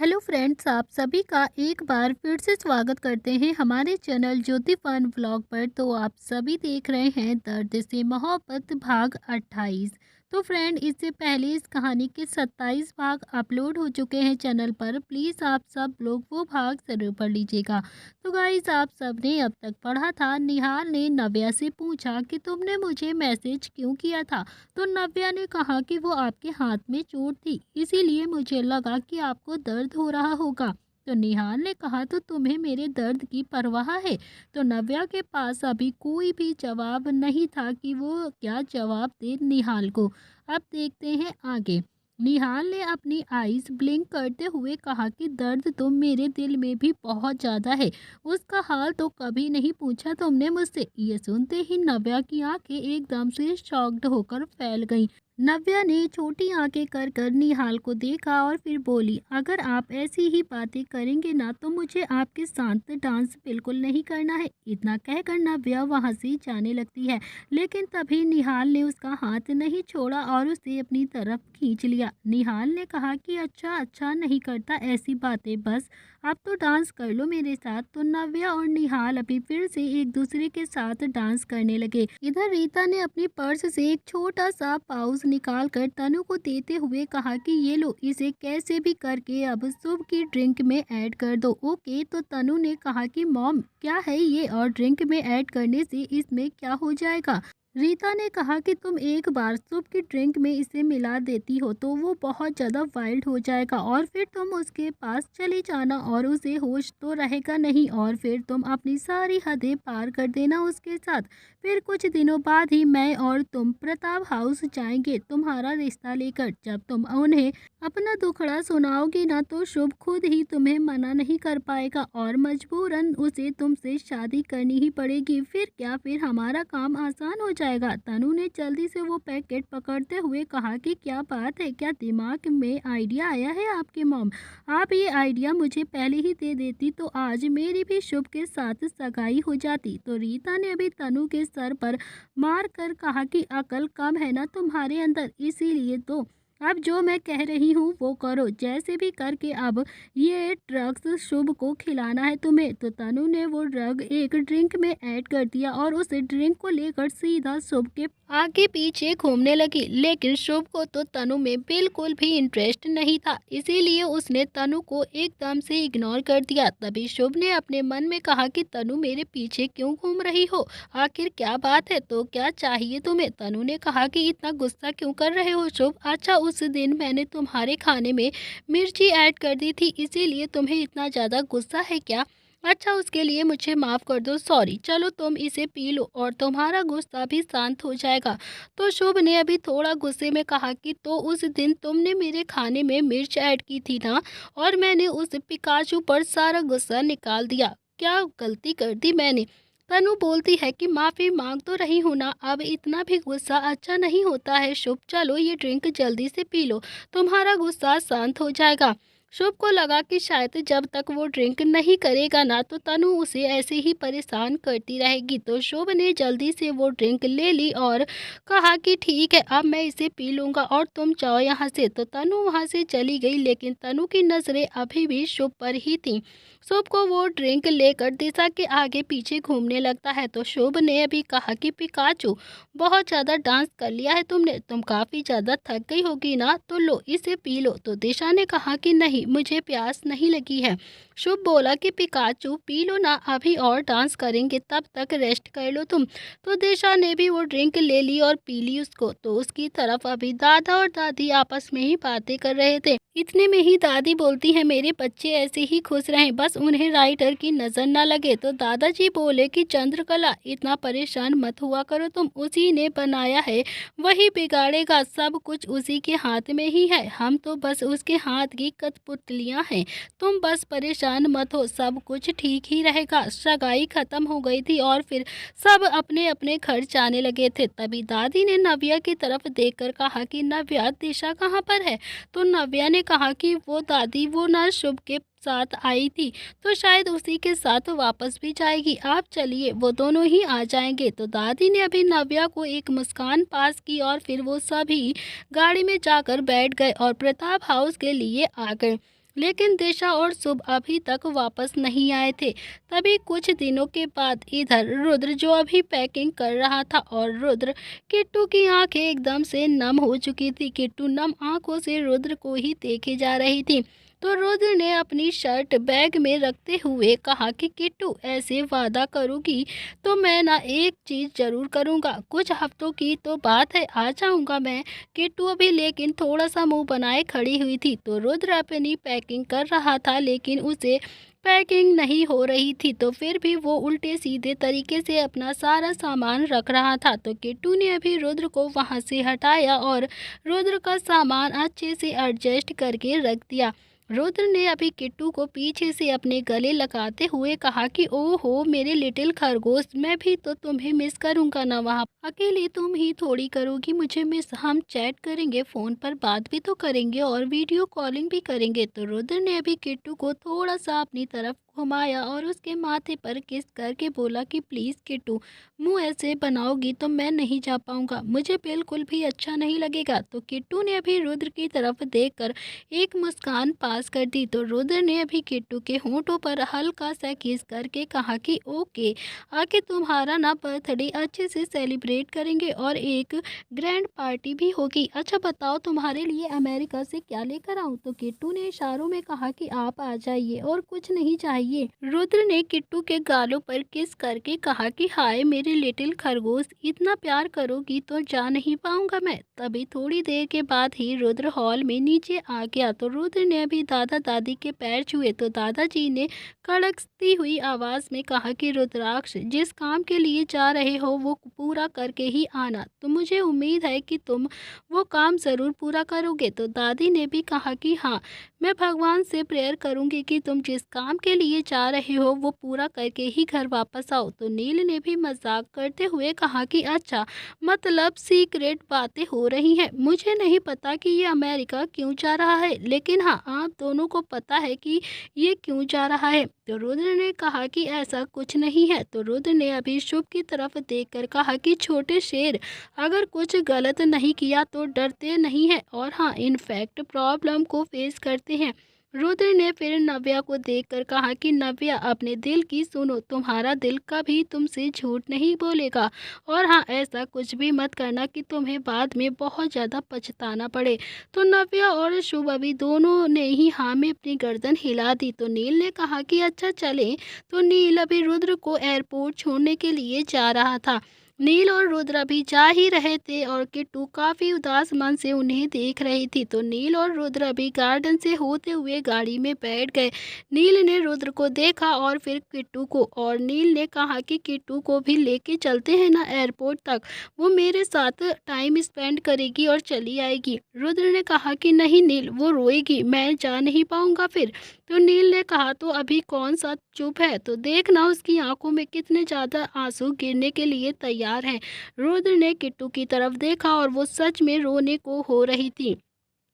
Hello friends, आप सभी का एक बार फिर से स्वागत करते हैं हमारे चैनल ज्योति फन व्लॉग पर। तो आप सभी देख रहे हैं दर्द से मोहब्बत भाग 28। तो फ्रेंड, इससे पहले इस कहानी के 27 भाग अपलोड हो चुके हैं चैनल पर। प्लीज़ आप सब लोग वो भाग ज़रूर पढ़ लीजिएगा। तो गाइस, आप सब ने अब तक पढ़ा था। निहाल ने नव्या से पूछा कि तुमने मुझे मैसेज क्यों किया था। तो नव्या ने कहा कि वो आपके हाथ में चोट थी, इसीलिए मुझे लगा कि आपको दर्द हो रहा होगा। तो निहाल ने कहा, तो तुम्हें मेरे दर्द की परवाह है। तो नव्या के पास अभी कोई भी जवाब नहीं था कि वो क्या जवाब दे निहाल को। अब देखते हैं आगे। निहाल ने अपनी आईज ब्लिंक करते हुए कहा कि दर्द तो मेरे दिल में भी बहुत ज़्यादा है। उसका हाल तो कभी नहीं पूछा तुमने मुझसे। ये सुनते ही नव्या की आंखें एकदम से शॉक्ड होकर फैल गईं। नव्या ने छोटी आंखें कर कर निहाल को देखा और फिर बोली, अगर आप ऐसी ही बातें करेंगे ना तो मुझे आपके साथ डांस बिल्कुल नहीं करना है। इतना कहकर नव्या वहां से जाने लगती है, लेकिन तभी निहाल ने उसका हाथ नहीं छोड़ा और उसे अपनी तरफ खींच लिया। निहाल ने कहा कि अच्छा अच्छा, नहीं करता ऐसी बातें, बस अब तो डांस कर लो मेरे साथ। तो नव्या और निहाल अभी फिर से एक दूसरे के साथ डांस करने लगे। इधर रीता ने अपनी पर्स से एक छोटा सा पाउच निकाल कर तनु को देते हुए कहा कि ये लो, इसे कैसे भी करके अब शुभ की ड्रिंक में ऐड कर दो। ओके। तो तनु ने कहा कि मॉम, क्या है ये, और ड्रिंक में ऐड करने से इसमें क्या हो जाएगा। रीता ने कहा कि तुम एक बार सूप की ड्रिंक में इसे मिला देती हो तो वो बहुत ज़्यादा वाइल्ड हो जाएगा, और फिर तुम उसके पास चली जाना और उसे होश तो रहेगा नहीं, और फिर तुम अपनी सारी हदें पार कर देना उसके साथ। फिर कुछ दिनों बाद ही मैं और तुम प्रताप हाउस जाएंगे तुम्हारा रिश्ता लेकर। जब तुम उन्हें अपना दुखड़ा सुनाओगी ना तो शुभ खुद ही तुम्हें मना नहीं कर पाएगा और मजबूरन उसे तुमसे शादी करनी ही पड़ेगी। फिर क्या, फिर हमारा काम आसान हो जाएगा। तनु ने जल्दी से वो पैकेट पकड़ते हुए कहा कि क्या बात है, क्या दिमाग में आइडिया आया है आपके मॉम। आप ये आइडिया मुझे पहले ही दे देती तो आज मेरी भी शुभ के साथ सगाई हो जाती। तो रीता ने अभी तनु के सर पर मार कर कहा कि अकल कम है ना तुम्हारे अंदर, इसीलिए तो अब जो मैं कह रही हूँ वो करो, जैसे भी करके अब ये ड्रग्स शुभ को खिलाना है तुम्हें। तो तनु ने वो ड्रग एक ड्रिंक में ऐड कर दिया और उस ड्रिंक को लेकर सीधा शुभ के आगे पीछे घूमने लगी। लेकिन शुभ को तो तनु में बिल्कुल भी इंटरेस्ट नहीं था, इसीलिए उसने तनु को एकदम से इग्नोर कर दिया। तभी शुभ ने अपने मन में कहा कि तनु मेरे पीछे क्यों घूम रही हो, आखिर क्या बात है, तो क्या चाहिए तुम्हें। तनु ने कहा कि इतना गुस्सा क्यों कर रहे हो शुभ। अच्छा, उस दिन मैंने तुम्हारे खाने में मिर्ची ऐड कर दी थी, इसीलिए तुम्हें इतना ज़्यादा गुस्सा है क्या। अच्छा, उसके लिए मुझे माफ़ कर दो, सॉरी। चलो तुम इसे पी लो और तुम्हारा गुस्सा भी शांत हो जाएगा। तो शुभ ने अभी थोड़ा गुस्से में कहा कि तो उस दिन तुमने मेरे खाने में मिर्च ऐड की थी ना, और मैंने उस पिकाचू पर सारा गुस्सा निकाल दिया। क्या गलती कर दी मैंने। तनु बोलती है कि माफ़ी मांग तो रही हूँ ना, अब इतना भी गुस्सा अच्छा नहीं होता है शुभ। चलो ये ड्रिंक जल्दी से पी लो, तुम्हारा गुस्सा शांत हो जाएगा। शुभ को लगा कि शायद जब तक वो ड्रिंक नहीं करेगा ना तो तनु उसे ऐसे ही परेशान करती रहेगी। तो शुभ ने जल्दी से वो ड्रिंक ले ली और कहा कि ठीक है, अब मैं इसे पी लूँगा और तुम जाओ यहाँ से। तो तनु वहाँ से चली गई, लेकिन तनु की नज़रें अभी भी शुभ पर ही थीं। शुभ को वो ड्रिंक लेकर दिशा के आगे पीछे घूमने लगता है। तो शुभ ने अभी कहा कि पिकाचू, बहुत ज़्यादा डांस कर लिया है तुमने, तुम काफ़ी ज़्यादा थक गई होगी ना, तो लो इसे पी लो। तो दिशा ने कहा कि नहीं, मुझे प्यास नहीं लगी है। शुभ बोला कि पिकाचू पी लो ना, अभी और डांस करेंगे, तब तक रेस्ट कर लो तुम। तो दिशा ने भी वो ड्रिंक ले ली और पी ली उसको। तो उसकी तरफ अभी दादा और दादी आपस में ही बातें कर रहे थे। इतने में ही दादी बोलती है, मेरे बच्चे ऐसे ही खुश रहें, बस उन्हें राइटर की नज़र ना लगे। तो दादाजी बोले कि चंद्रकला, इतना परेशान मत हुआ करो तुम, उसी ने बनाया है वही बिगाड़ेगा, सब कुछ उसी के हाथ में ही है, हम तो बस उसके हाथ की कठपुतलियां हैं। तुम बस परेशान मत हो, सब कुछ ठीक ही रहेगा। सगाई खत्म हो गई थी और फिर सब अपने अपने घर जाने लगे थे। तभी दादी ने नव्या की तरफ देखकर कहा कि नव्या, दिशा कहाँ पर है। तो नव्या ने कहा कि वो दादी, वो ना शुभ के साथ आई थी, तो शायद उसी के साथ वापस भी जाएगी, आप चलिए वो दोनों ही आ जाएंगे। तो दादी ने अभी नव्या को एक मुस्कान पास की और फिर वो सभी गाड़ी में जाकर बैठ गए और प्रताप हाउस के लिए आ गए। लेकिन दिशा और शुभ अभी तक वापस नहीं आए थे। तभी कुछ दिनों के बाद इधर रुद्र जो अभी पैकिंग कर रहा था और रुद्र किट्टू की आंखें एकदम से नम हो चुकी थी। किट्टू नम आंखों से रुद्र को ही देखे जा रही थी। तो रुद्र ने अपनी शर्ट बैग में रखते हुए कहा कि किट्टू ऐसे वादा करोगी तो मैं ना एक चीज़ जरूर करूँगा। कुछ हफ्तों की तो बात है, आ जाऊँगा मैं। किट्टू अभी लेकिन थोड़ा सा मुंह बनाए खड़ी हुई थी। तो रुद्र अपनी पैकिंग कर रहा था लेकिन उसे पैकिंग नहीं हो रही थी। तो फिर भी वो उल्टे सीधे तरीके से अपना सारा सामान रख रहा था। तो किट्टू ने अभी रुद्र को वहां से हटाया और रुद्र का सामान अच्छे से एडजस्ट करके रख दिया। रुद्र ने अभी किट्टू को पीछे से अपने गले लगाते हुए कहा कि ओहो मेरे लिटिल खरगोश, मैं भी तो तुम्हें मिस करूंगा ना, वहाँ अकेले तुम ही थोड़ी करोगी मुझे मिस। हम चैट करेंगे, फोन पर बात भी तो करेंगे और वीडियो कॉलिंग भी करेंगे। तो रुद्र ने अभी किट्टू को थोड़ा सा अपनी तरफ घुमाया और उसके माथे पर किस करके बोला कि प्लीज़ किट्टू, मुंह ऐसे बनाओगी तो मैं नहीं जा पाऊंगा, मुझे बिल्कुल भी अच्छा नहीं लगेगा। तो किट्टू ने अभी रुद्र की तरफ देखकर एक मुस्कान पास कर दी। तो रुद्र ने अभी किट्टू के होंठों पर हल्का सा किस करके कहा कि ओके, आके तुम्हारा ना बर्थडे अच्छे से सेलिब्रेट करेंगे और एक ग्रैंड पार्टी भी होगी। अच्छा बताओ तुम्हारे लिए अमेरिका से क्या लेकर आऊं। तो किट्टू ने इशारों में कहा कि आप आ जाइए और कुछ नहीं चाहिए। रुद्र ने किट्टू के गालों पर किस करके कहा कि हाय मेरे लिटिल खरगोश, इतना प्यार करोगी तो जा नहीं पाऊंगा मैं। तभी थोड़ी देर के बाद ही रुद्र हॉल में नीचे आ गया। तो रुद्र ने अभी दादा दादी के पैर छुए। तो दादाजी ने कड़कती हुई आवाज में कहा कि रुद्राक्ष, जिस काम के लिए जा रहे हो वो पूरा करके ही आना। तो मुझे उम्मीद है कि तुम वो काम ज़रूर पूरा करोगे। तो दादी ने भी कहा कि हाँ, मैं भगवान से प्रेयर करूंगी कि तुम जिस काम के लिए जा रहे हो वो पूरा करके ही घर वापस आओ। तो नील ने भी मजाक करते हुए कहा कि अच्छा, मतलब सीक्रेट बातें हो रही हैं। मुझे नहीं पता कि ये अमेरिका क्यों जा रहा है, लेकिन हाँ आप दोनों को पता है कि ये क्यों जा रहा है। तो रुद्र ने कहा कि ऐसा कुछ नहीं है। तो रुद्र ने अभी शुभ की तरफ देखकर कहा कि छोटे शेर, अगर कुछ गलत नहीं किया तो डरते नहीं है और हाँ इनफैक्ट प्रॉब्लम को फेस करते हैं। रुद्र ने फिर नव्या को देखकर कहा कि नव्या अपने दिल की सुनो, तुम्हारा दिल कभी तुमसे झूठ नहीं बोलेगा और हाँ ऐसा कुछ भी मत करना कि तुम्हें बाद में बहुत ज़्यादा पछताना पड़े। तो नव्या और शुभ अभी दोनों ने ही हाँ में अपनी गर्दन हिला दी। तो नील ने कहा कि अच्छा चले। तो नील अभी रुद्र को एयरपोर्ट छोड़ने के लिए जा रहा था। नील और रुद्र अभी जा ही रहे थे और किट्टू काफी उदास मन से उन्हें देख रही थी। तो नील और रुद्र अभी गार्डन से होते हुए गाड़ी में बैठ गए। नील ने रुद्र को देखा और फिर किट्टू को, और नील ने कहा कि किट्टू को भी लेके चलते हैं ना एयरपोर्ट तक, वो मेरे साथ टाइम स्पेंड करेगी और चली आएगी। रुद्र ने कहा कि नहीं नील, वो रोएगी, मैं जा नहीं पाऊंगा फिर। तो नील ने कहा तो अभी कौन सा चुप है, तो देखना उसकी आंखों में कितने ज्यादा आंसू गिरने के लिए तैयार हैं। रुद्र ने किट्टू की तरफ देखा और वो सच में रोने को हो रही थी।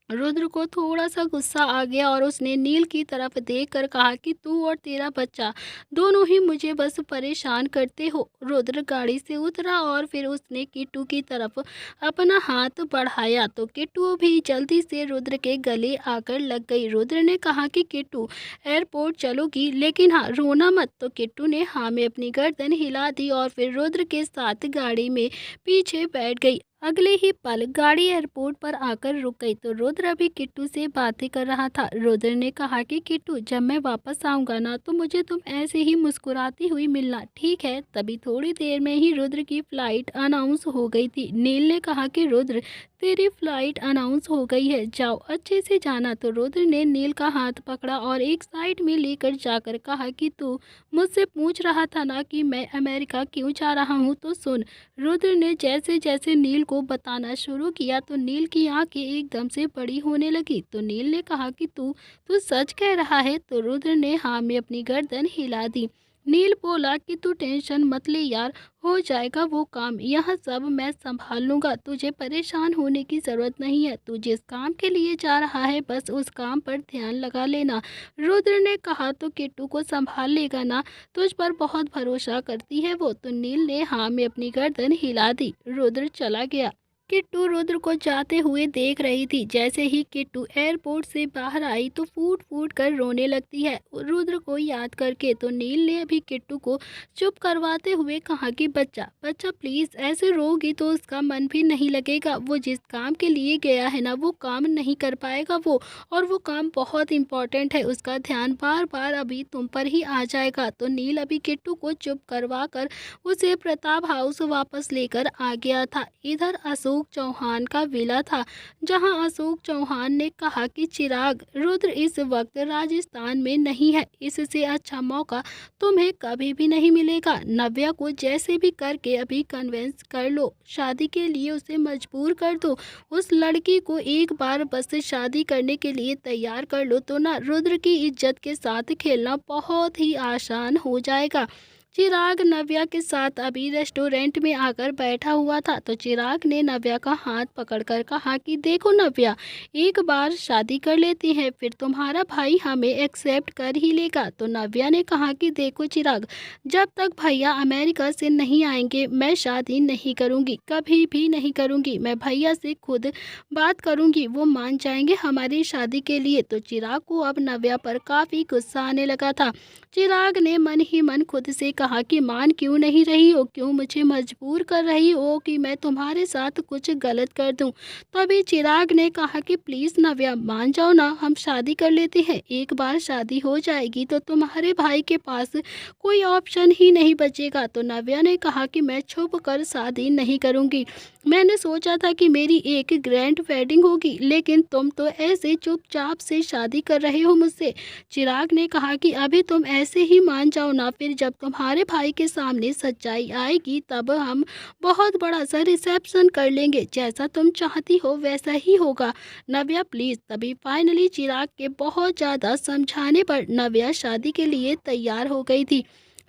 रुद्र को थोड़ा सा गुस्सा आ गया और उसने नील की तरफ देखकर कहा कि तू और तेरा बच्चा दोनों ही मुझे बस परेशान करते हो। रुद्र गाड़ी से उतरा और फिर उसने किट्टू की तरफ अपना हाथ बढ़ाया। तो किट्टू भी जल्दी से रुद्र के गले आकर लग गई। रुद्र ने कहा कि किट्टू एयरपोर्ट चलोगी, लेकिन हाँ रोना मत। तो किट्टू ने हाँ में अपनी गर्दन हिला दी और फिर रुद्र के साथ गाड़ी में पीछे बैठ गई। अगले ही पल गाड़ी एयरपोर्ट पर आकर रुक गई। तो रुद्र अभी किट्टू से बातें कर रहा था। रुद्र ने कहा कि किट्टू, जब मैं वापस आऊंगा ना तो मुझे तुम ऐसे ही मुस्कुराती हुई मिलना, ठीक है। तभी थोड़ी देर में ही रुद्र की फ्लाइट अनाउंस हो गई थी। नील ने कहा कि रुद्र, तेरी फ्लाइट अनाउंस हो गई है, जाओ अच्छे से जाना। तो रुद्र ने नील का हाथ पकड़ा और एक साइड में लेकर जाकर कहा कि तू मुझसे पूछ रहा था ना कि मैं अमेरिका क्यों जा रहा हूँ, तो सुन। रुद्र ने जैसे जैसे नील को बताना शुरू किया तो नील की आंखें एकदम से बड़ी होने लगी। तो नील ने कहा कि तू तू सच कह रहा है। तो रुद्र ने हाँ में अपनी गर्दन हिला दी। नील बोला कि तू टेंशन मत ले यार, हो जाएगा वो काम, यह सब मैं संभाल लूंगा, तुझे परेशान होने की जरूरत नहीं है। तू जिस काम के लिए जा रहा है बस उस काम पर ध्यान लगा लेना। रुद्र ने कहा तो किट्टू को संभाल लेगा ना, तुझ पर बहुत भरोसा करती है वो। तो नील ने हाँ में अपनी गर्दन हिला दी। रुद्र चला गया। किट्टू रुद्र को जाते हुए देख रही थी। जैसे ही किट्टू एयरपोर्ट से बाहर आई तो फूट फूट कर रोने लगती है रुद्र को याद करके। तो नील ने अभी किट्टू को चुप करवाते हुए कहा कि बच्चा बच्चा प्लीज ऐसे रोगी तो उसका मन भी नहीं लगेगा। वो जिस काम के लिए गया है ना वो काम नहीं कर पाएगा वो, और वो काम बहुत इम्पोर्टेंट है। उसका ध्यान बार बार अभी तुम पर ही आ जाएगा। तो नील अभी किट्टू को चुप करवा कर उसे प्रताप हाउस वापस लेकर आ गया था। इधर अशोक चौहान का विला था, जहां अशोक चौहान ने कहा कि चिराग, रुद्र इस वक्त राजस्थान में नहीं है। इससे अच्छा मौका तुम्हें कभी भी नहीं मिलेगा। नव्या को जैसे भी करके अभी कन्विंस कर लो, शादी के लिए उसे मजबूर कर दो। उस लड़की को एक बार बस शादी करने के लिए तैयार कर लो तो ना रुद्र की इज्जत के साथ खेलना बहुत ही आसान हो जाएगा। चिराग नव्या के साथ अभी रेस्टोरेंट में आकर बैठा हुआ था। तो चिराग ने नव्या का हाथ पकड़कर कहा कि देखो नव्या, एक बार शादी कर लेते हैं, फिर तुम्हारा भाई हमें एक्सेप्ट कर ही लेगा। तो नव्या ने कहा कि देखो चिराग, जब तक भैया अमेरिका से नहीं आएंगे मैं शादी नहीं करूंगी, कभी भी नहीं करूंगी। मैं भैया से खुद बात करूंगी, वो मान जाएंगे हमारी शादी के लिए। तो चिराग को अब नव्या पर काफ़ी गुस्सा आने लगा था। चिराग ने मन ही मन खुद से कहा कि मान क्यों नहीं रही हो, क्यों मुझे मजबूर कर रही हो कि मैं तुम्हारे साथ कुछ गलत कर दूं। तभी चिराग ने कहा कि प्लीज़ नव्या मान जाओ ना, हम शादी कर लेते हैं। एक बार शादी हो जाएगी तो तुम्हारे भाई के पास कोई ऑप्शन ही नहीं बचेगा। तो नव्या ने कहा कि मैं छुप कर शादी नहीं करूंगी। मैंने सोचा था कि मेरी एक ग्रैंड वेडिंग होगी, लेकिन तुम तो ऐसे चुपचाप से शादी कर रहे हो मुझसे। चिराग ने कहा कि अभी तुम ऐसे ही मान जाओ ना, फिर जब तुम्हारे भाई के सामने सच्चाई आएगी तब हम बहुत बड़ा सा रिसेप्शन कर लेंगे। जैसा तुम चाहती हो वैसा ही होगा नव्या, प्लीज। तभी फाइनली चिराग के बहुत ज़्यादा समझाने पर नव्या शादी के लिए तैयार हो गई थी।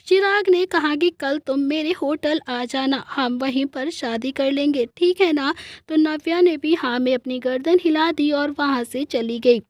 चिराग ने कहा कि कल तुम मेरे होटल आ जाना, हम वहीं पर शादी कर लेंगे, ठीक है ना। तो नव्या ने भी हाँ में अपनी गर्दन हिला दी और वहां से चली गई।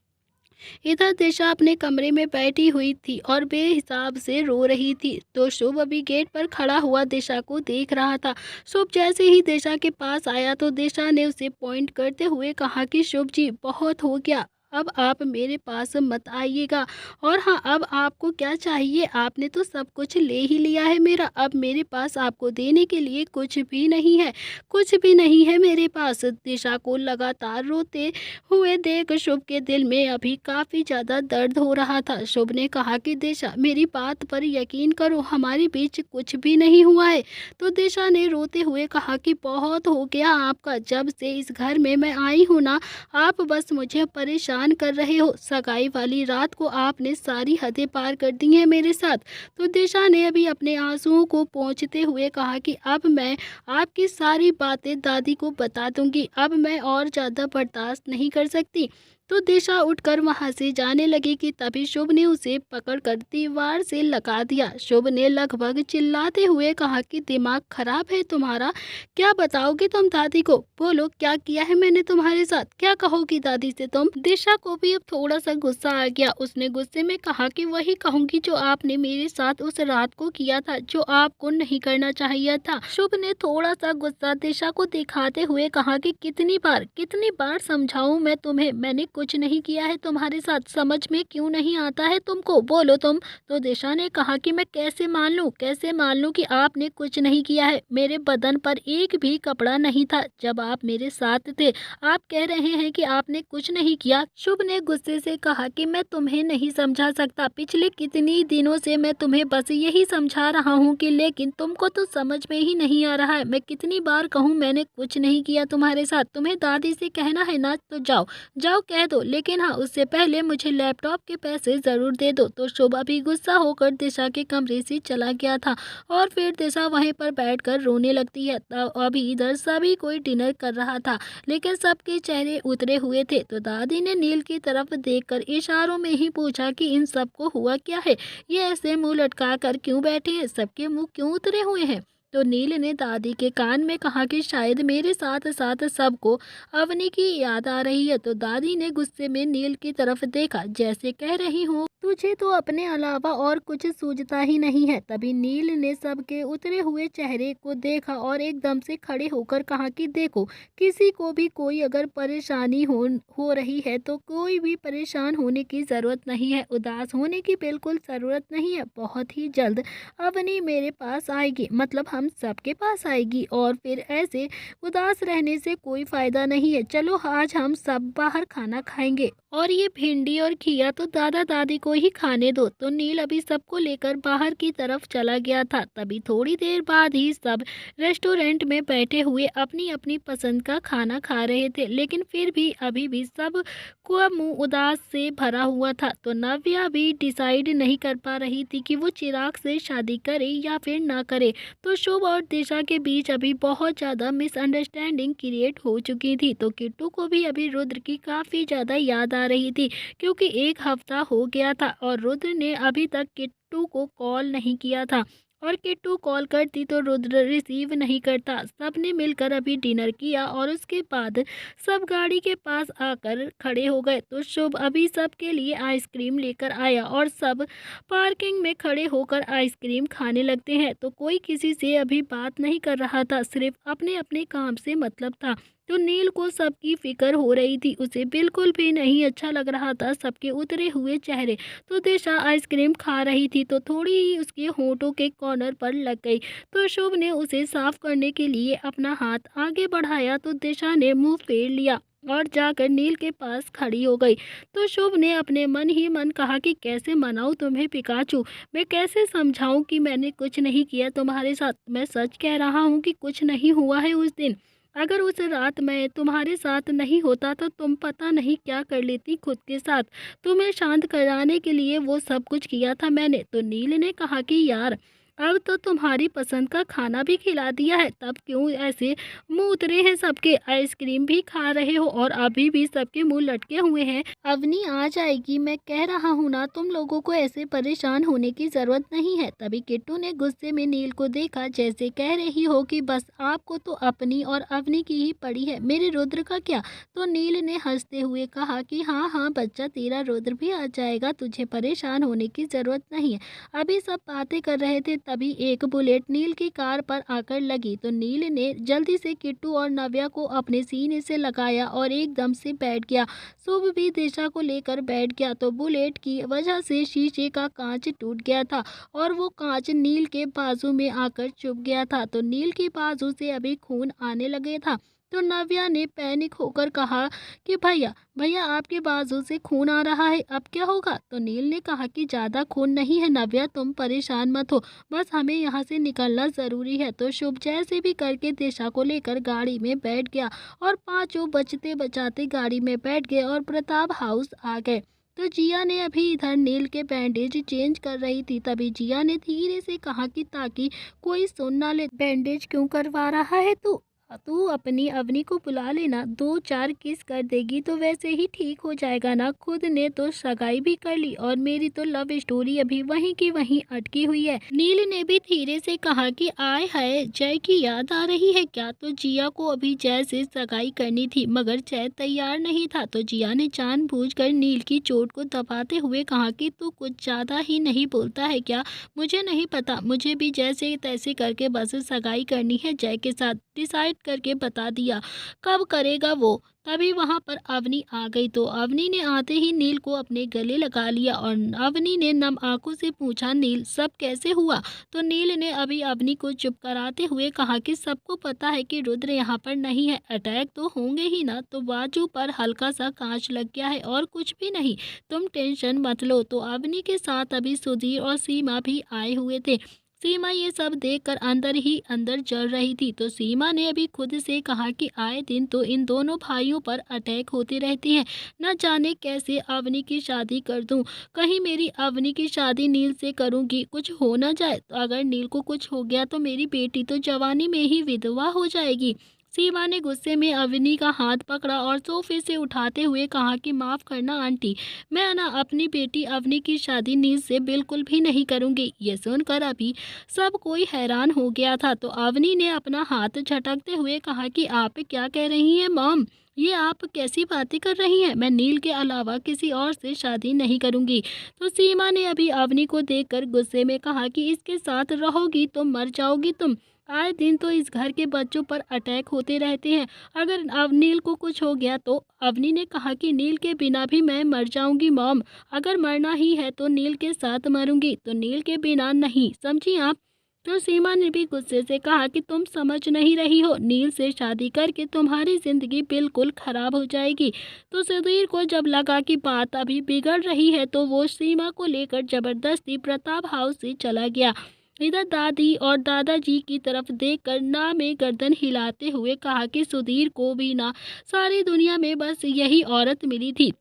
इधर दिशा अपने कमरे में बैठी हुई थी और बेहिसाब से रो रही थी। तो शुभ अभी गेट पर खड़ा हुआ दिशा को देख रहा था। शुभ जैसे ही दिशा के पास आया तो दिशा ने उसे पॉइंट करते हुए कहा कि शुभ जी, बहुत हो गया, अब आप मेरे पास मत आइएगा। और हाँ, अब आपको क्या चाहिए, आपने तो सब कुछ ले ही लिया है मेरा, अब मेरे पास आपको देने के लिए कुछ भी नहीं है, कुछ भी नहीं है मेरे पास। दिशा को लगातार रोते हुए देख शुभ के दिल में अभी काफ़ी ज़्यादा दर्द हो रहा था। शुभ ने कहा कि दिशा, मेरी बात पर यकीन करो, हमारे बीच कुछ भी नहीं हुआ है। तो दिशा ने रोते हुए कहा कि बहुत हो गया आपका, जब से इस घर में मैं आई हूँ ना, आप बस मुझे परेशान कर रहे हो। सगाई वाली रात को आपने सारी हदें पार कर दी हैं मेरे साथ। तो दिशा ने अभी अपने आंसुओं को पोंछते हुए कहा कि अब मैं आपकी सारी बातें दादी को बता दूंगी, अब मैं और ज़्यादा बर्दाश्त नहीं कर सकती। तो दिशा उठकर वहां से जाने लगी कि तभी शुभ ने उसे पकड़कर दीवार से लगा दिया। शुभ ने लगभग चिल्लाते हुए कहा कि दिमाग खराब है तुम्हारा, क्या बताओगे तुम दादी को, बोलो क्या किया है मैंने तुम्हारे साथ, क्या कहोगी दादी से तुम। दिशा को भी अब थोड़ा सा गुस्सा आ गया। उसने गुस्से में कहा कि वही कहूंगी जो आपने मेरे साथ उस रात को किया था, जो आपको नहीं करना चाहिए था। शुभ ने थोड़ा सा गुस्सा दिशा को दिखाते हुए कहा कि कितनी बार समझाऊं मैं तुम्हें, मैंने कुछ नहीं किया है तुम्हारे साथ, समझ में क्यों नहीं आता है तुमको, बोलो तुम। तो दिशा ने कहा कि मैं कैसे मान लूं कि आपने कुछ नहीं किया है, मेरे बदन पर एक भी कपड़ा नहीं था जब आप मेरे साथ थे, आप कह रहे हैं कि आपने कुछ नहीं किया। शुभ ने गुस्से से कहा कि मैं तुम्हें नहीं समझा सकता, पिछले कितनी दिनों से मैं तुम्हें बस यही समझा रहा हूँ कि, लेकिन तुमको तो समझ में ही नहीं आ रहा है। मैं कितनी बार कहूँ मैंने कुछ नहीं किया तुम्हारे साथ, तुम्हें दादी से कहना है ना तो जाओ जाओ कह दो, लेकिन हाँ उससे पहले मुझे लैपटॉप के पैसे ज़रूर दे दो। तो शुभ अभी गुस्सा होकर दिशा के कमरे से चला गया था और फिर दिशा वहीं पर बैठकर रोने लगती है। तब अभी इधर सभी कोई डिनर कर रहा था, लेकिन सबके चेहरे उतरे हुए थे। तो दादी ने नील की तरफ देखकर इशारों में ही पूछा कि इन सबको हुआ क्या है, ये ऐसे मुंह लटका कर क्यों बैठे हैं, सबके मुंह क्यों उतरे हुए हैं। तो नील ने दादी के कान में कहा कि शायद मेरे साथ साथ सबको अवनी की याद आ रही है। तो दादी ने गुस्से में नील की तरफ देखा, जैसे कह रही हूँ तुझे तो अपने अलावा और कुछ सूझता ही नहीं है। तभी नील ने सबके उतरे हुए चेहरे को देखा और एकदम से खड़े होकर कहा कि देखो, किसी को भी कोई अगर परेशानी हो रही है तो कोई भी परेशान होने की ज़रूरत नहीं है, उदास होने की बिल्कुल ज़रूरत नहीं है। बहुत ही जल्द अवनी मेरे पास आएगी, मतलब हम सबके पास आएगी, और फिर ऐसे उदास रहने से कोई फ़ायदा नहीं है। चलो आज हम सब बाहर खाना खाएंगे, और ये भिंडी और घिया तो दादा दादी को ही खाने दो। तो नील अभी सबको लेकर बाहर की तरफ चला गया था। तभी थोड़ी देर बाद ही सब रेस्टोरेंट में बैठे हुए अपनी अपनी पसंद का खाना खा रहे थे, लेकिन फिर भी अभी भी सब को मुंह उदास से भरा हुआ था। तो नव्या भी डिसाइड नहीं कर पा रही थी कि वो चिराग से शादी करे या फिर ना करे। तो शुभ और दिशा के बीच अभी बहुत ज़्यादा मिसअंडरस्टैंडिंग क्रिएट हो चुकी थी। तो किट्टू को भी अभी रुद्र की काफ़ी ज़्यादा याद आ रही थी, क्योंकि एक हफ्ता हो गया था और रुद्र ने अभी तक किट्टू को कॉल नहीं किया था, और किट्टू कॉल करती तो रुद्र रिसीव नहीं करता। सबने मिलकर अभी डिनर किया और उसके बाद सब गाड़ी के पास आकर खड़े हो गए। तो शुभ अभी सबके लिए आइसक्रीम लेकर आया और सब पार्किंग में खड़े होकर आइसक्रीम खाने लगते हैं। तो कोई किसी से अभी बात नहीं कर रहा था, सिर्फ अपने अपने काम से मतलब था। तो नील को सबकी फिक्र हो रही थी, उसे बिल्कुल भी नहीं अच्छा लग रहा था सबके उतरे हुए चेहरे। तो दिशा आइसक्रीम खा रही थी तो थोड़ी ही उसके होंठों के कॉर्नर पर लग गई। तो शुभ ने उसे साफ करने के लिए अपना हाथ आगे बढ़ाया, तो दिशा ने मुंह फेर लिया और जाकर नील के पास खड़ी हो गई। तो शुभ ने अपने मन ही मन कहा कि कैसे मनाऊं तुम्हें पिकाचू, मैं कैसे समझाऊं कि मैंने कुछ नहीं किया तुम्हारे साथ। मैं सच कह रहा हूं कि कुछ नहीं हुआ है उस दिन। अगर उस रात मैं तुम्हारे साथ नहीं होता तो तुम पता नहीं क्या कर लेती खुद के साथ। तुम्हें शांत कराने के लिए वो सब कुछ किया था मैंने। तो नील ने कहा कि यार, अब तो तुम्हारी पसंद का खाना भी खिला दिया है, तब क्यों ऐसे मुंह उतरे हैं सबके। आइसक्रीम भी खा रहे हो और अभी भी सबके मुंह लटके हुए हैं। अवनी आ जाएगी, मैं कह रहा हूँ ना, तुम लोगों को ऐसे परेशान होने की जरूरत नहीं है। तभी किट्टू ने गुस्से में नील को देखा, जैसे कह रही हो कि बस आपको तो अपनी और अवनी की ही पड़ी है, मेरे रुद्र का क्या। तो नील ने हंसते हुए कहा कि हाँ हाँ बच्चा, तेरा रुद्र भी आ जाएगा, तुझे परेशान होने की जरूरत नहीं है। अभी सब बातें कर रहे थे, तभी एक बुलेट नील की कार पर आकर लगी। तो नील ने जल्दी से किट्टू और नव्या को अपने सीने से लगाया और एकदम से बैठ गया। शुभ भी दिशा को लेकर बैठ गया। तो बुलेट की वजह से शीशे का कांच टूट गया था और वो कांच नील के बाजू में आकर चुभ गया था। तो नील की बाजू से अभी खून आने लगे था। तो नव्या ने पैनिक होकर कहा कि भैया भैया, आपके बाजू से खून आ रहा है, अब क्या होगा। तो नील ने कहा कि ज़्यादा खून नहीं है नव्या, तुम परेशान मत हो, बस हमें यहाँ से निकलना ज़रूरी है। तो शुभ जैसे भी करके दिशा को लेकर गाड़ी में बैठ गया और पांचों बचते बचाते गाड़ी में बैठ गए और प्रताप हाउस आ गए। तो जिया ने अभी इधर नील के बैंडेज चेंज कर रही थी। तभी जिया ने धीरे से कहा कि ताकि कोई सुन ना ले, बैंडेज क्यों करवा रहा है तू तू अपनी अवनी को बुला लेना, 2-4 किस कर देगी तो वैसे ही ठीक हो जाएगा ना। खुद ने तो सगाई भी कर ली और मेरी तो लव स्टोरी अभी वहीं की वहीं अटकी हुई है। नील ने भी धीरे से कहा कि आय हाय, जय की याद आ रही है क्या। तो जिया को अभी जय से सगाई करनी थी, मगर जय तैयार नहीं था। तो जिया ने जानबूझकर नील की चोट को दबाते हुए कहा कि तू कुछ ज्यादा ही नहीं बोलता है क्या। मुझे नहीं पता, मुझे भी जैसे तैसे करके बस सगाई करनी है जय के साथ, डिसाइड करके बता दिया, कब करेगा वो। तभी वहां पर अवनी आ गई। तो अवनी ने आते ही नील को अपने गले लगा लिया और अवनी ने नम आंखों से पूछा, नील सब कैसे हुआ। तो नील ने अभी अवनी को चुप कराते हुए कहा कि सबको पता है कि रुद्र यहाँ पर नहीं है, अटैक तो होंगे ही ना, तो बाजू पर हल्का सा कांच लग गया है और कुछ भी नहीं, तुम टेंशन मत लो। तो अवनी के साथ अभी सुधीर और सीमा भी आए हुए थे। सीमा ये सब देखकर अंदर ही अंदर जल रही थी। तो सीमा ने अभी खुद से कहा कि आए दिन तो इन दोनों भाइयों पर अटैक होते रहते हैं, न जाने कैसे अवनी की शादी कर दूं। कहीं मेरी अवनी की शादी नील से करूंगी, कुछ हो ना जाए। तो अगर नील को कुछ हो गया तो मेरी बेटी तो जवानी में ही विधवा हो जाएगी। सीमा ने गुस्से में अवनी का हाथ पकड़ा और सोफे से उठाते हुए कहा कि माफ करना आंटी, मैं ना अपनी बेटी अवनी की शादी नील से बिल्कुल भी नहीं करूंगी। ये सुनकर अभी सब कोई हैरान हो गया था। तो अवनी ने अपना हाथ झटकते हुए कहा कि आप क्या कह रही हैं मॉम, ये आप कैसी बातें कर रही हैं? मैं नील के अलावा किसी और से शादी नहीं करूँगी। तो सीमा ने अभी अवनी को देखकर गुस्से में कहा कि इसके साथ रहोगी तो मर जाओगी तुम। आए दिन तो इस घर के बच्चों पर अटैक होते रहते हैं। अगर नील को कुछ हो गया तो अवनी ने कहा कि नील के बिना भी मैं मर जाऊँगी मॉम। अगर मरना ही है तो नील के साथ मरूँगी, तो नील के बिना नहीं, समझी आप? तो सीमा ने भी गुस्से से कहा कि तुम समझ नहीं रही हो, नील से शादी करके तुम्हारी जिंदगी बिल्कुल खराब हो जाएगी। तो सुधीर को जब लगा कि बात अभी बिगड़ रही है तो वो सीमा को लेकर जबरदस्ती प्रताप हाउस से चला गया। इधर दादी और दादाजी की तरफ देखकर ना में गर्दन हिलाते हुए कहा कि सुधीर को भी ना सारी दुनिया में बस यही औरत मिली थी।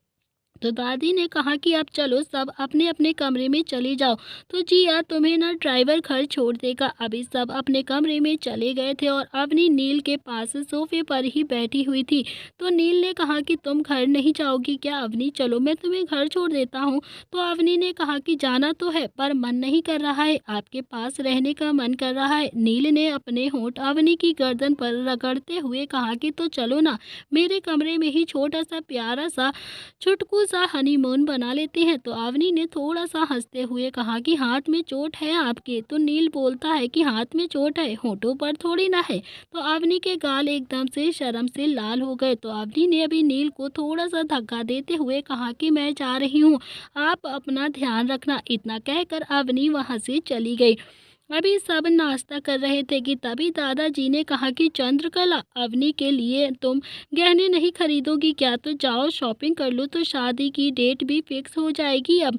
तो दादी ने कहा कि अब चलो सब अपने अपने कमरे में चले जाओ। तो जिया तुम्हें ना ड्राइवर घर छोड़ देगा। अभी सब अपने कमरे में चले गए थे और अवनी नील के पास सोफे पर ही बैठी हुई थी। तो नील ने कहा कि तुम घर नहीं जाओगी क्या अवनी? चलो मैं तुम्हें घर छोड़ देता हूँ। तो अवनी ने कहा कि जाना तो है पर मन नहीं कर रहा है, आपके पास रहने का मन कर रहा है। नील ने अपने होंठ अवनी की गर्दन पर रगड़ते हुए कहा कि तो चलो ना, मेरे कमरे में ही छोटा सा प्यारा सा चुटकू सा हनीमून बना लेते हैं। तो अवनी ने थोड़ा सा हंसते हुए कहा कि हाथ में चोट है आपके? तो नील बोलता है कि हाथ में चोट है, होठों पर थोड़ी ना है। तो अवनी के गाल एकदम से शर्म से लाल हो गए। तो अवनी ने अभी नील को थोड़ा सा धक्का देते हुए कहा कि मैं जा रही हूँ, आप अपना ध्यान रखना। इतना कहकर अवनी वहां से चली गई। अभी सब नाश्ता कर रहे थे कि तभी दादाजी ने कहा कि चंद्रकला, अवनी के लिए तुम गहने नहीं खरीदोगी क्या? तो जाओ शॉपिंग कर लो, तो शादी की डेट भी फिक्स हो जाएगी अब।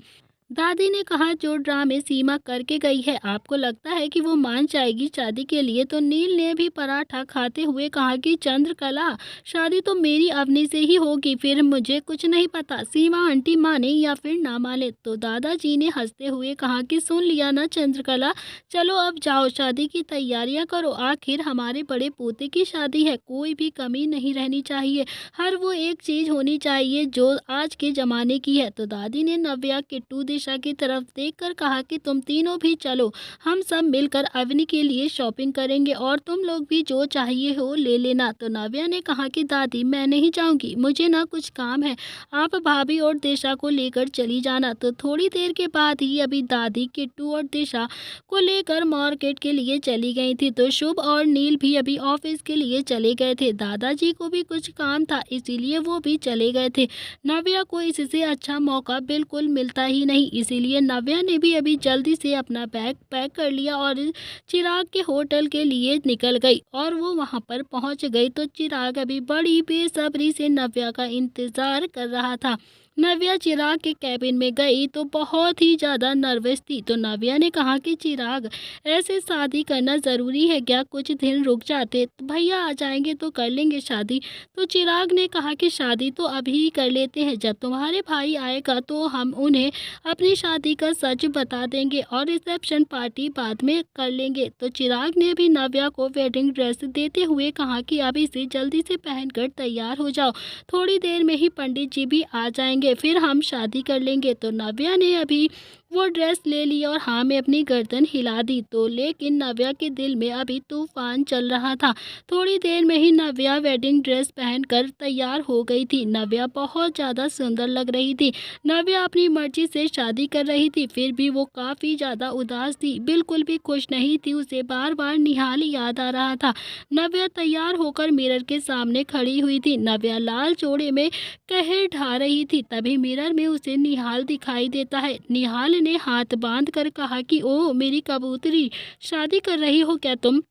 दादी ने कहा जो ड्रामे सीमा करके गई है, आपको लगता है कि वो मान जाएगी शादी के लिए? तो नील ने भी पराठा खाते हुए कहा कि चंद्रकला, शादी तो मेरी अवनी से ही होगी, फिर मुझे कुछ नहीं पता सीमा आंटी माने या फिर ना माने। तो दादाजी ने हंसते हुए कहा कि सुन लिया ना चंद्रकला, चलो अब जाओ शादी की तैयारियां करो, आखिर हमारे बड़े पोते की शादी है, कोई भी कमी नहीं रहनी चाहिए, हर वो एक चीज होनी चाहिए जो आज के जमाने की है। तो दादी ने नव्या, किट्टू, दिशा की तरफ देखकर कहा कि तुम तीनों भी चलो, हम सब मिलकर अवनी के लिए शॉपिंग करेंगे और तुम लोग भी जो चाहिए हो ले लेना। तो नव्या ने कहा कि दादी मैं नहीं जाऊंगी, मुझे ना कुछ काम है, आप भाभी और दिशा को लेकर चली जाना। तो थोड़ी देर के बाद ही अभी दादी किट्टू और दिशा को लेकर मार्केट के लिए चली गई थी। तो शुभ और नील भी अभी ऑफिस के लिए चले गए थे। दादाजी को भी कुछ काम था इसीलिए वो भी चले गए थे। नव्या को इससे अच्छा मौका बिल्कुल मिलता ही नहीं, इसीलिए नव्या ने भी अभी जल्दी से अपना बैग पैक कर लिया और चिराग के होटल के लिए निकल गई और वो वहां पर पहुंच गई। तो चिराग अभी बड़ी बेसब्री से नव्या का इंतजार कर रहा था। नव्या चिराग के कैबिन में गई तो बहुत ही ज़्यादा नर्वस थी। तो नव्या ने कहा कि चिराग, ऐसे शादी करना ज़रूरी है क्या? कुछ दिन रुक जाते तो भैया आ जाएंगे तो कर लेंगे शादी। तो चिराग ने कहा कि शादी तो अभी ही कर लेते हैं, जब तुम्हारे भाई आएगा तो हम उन्हें अपनी शादी का सच बता देंगे और रिसेप्शन पार्टी बाद में कर लेंगे। तो चिराग ने भी नव्या को वेडिंग ड्रेस देते हुए कहा कि अभी से जल्दी से पहनकर तैयार हो जाओ, थोड़ी देर में ही पंडित जी भी आ जाएंगे, फिर हम शादी कर लेंगे। तो नव्या ने अभी वो ड्रेस ले ली और हाँ में अपनी गर्दन हिला दी। तो लेकिन नव्या के दिल में अभी तूफान चल रहा था। थोड़ी देर में ही नव्या वेडिंग ड्रेस पहनकर तैयार हो गई थी। नव्या बहुत ज़्यादा सुंदर लग रही थी। नव्या अपनी मर्जी से शादी कर रही थी, फिर भी वो काफ़ी ज़्यादा उदास थी, बिल्कुल भी खुश नहीं थी। उसे बार बार निहाल याद आ रहा था। नव्या तैयार होकर मिरर के सामने खड़ी हुई थी। नव्या लाल जोड़े में कहर ढा रही थी, तभी मिरर में उसे निहाल दिखाई देता है। निहाल ने हाथ बांध कर कहा कि ओ मेरी कबूतरी, शादी कर रही हो क्या तुम?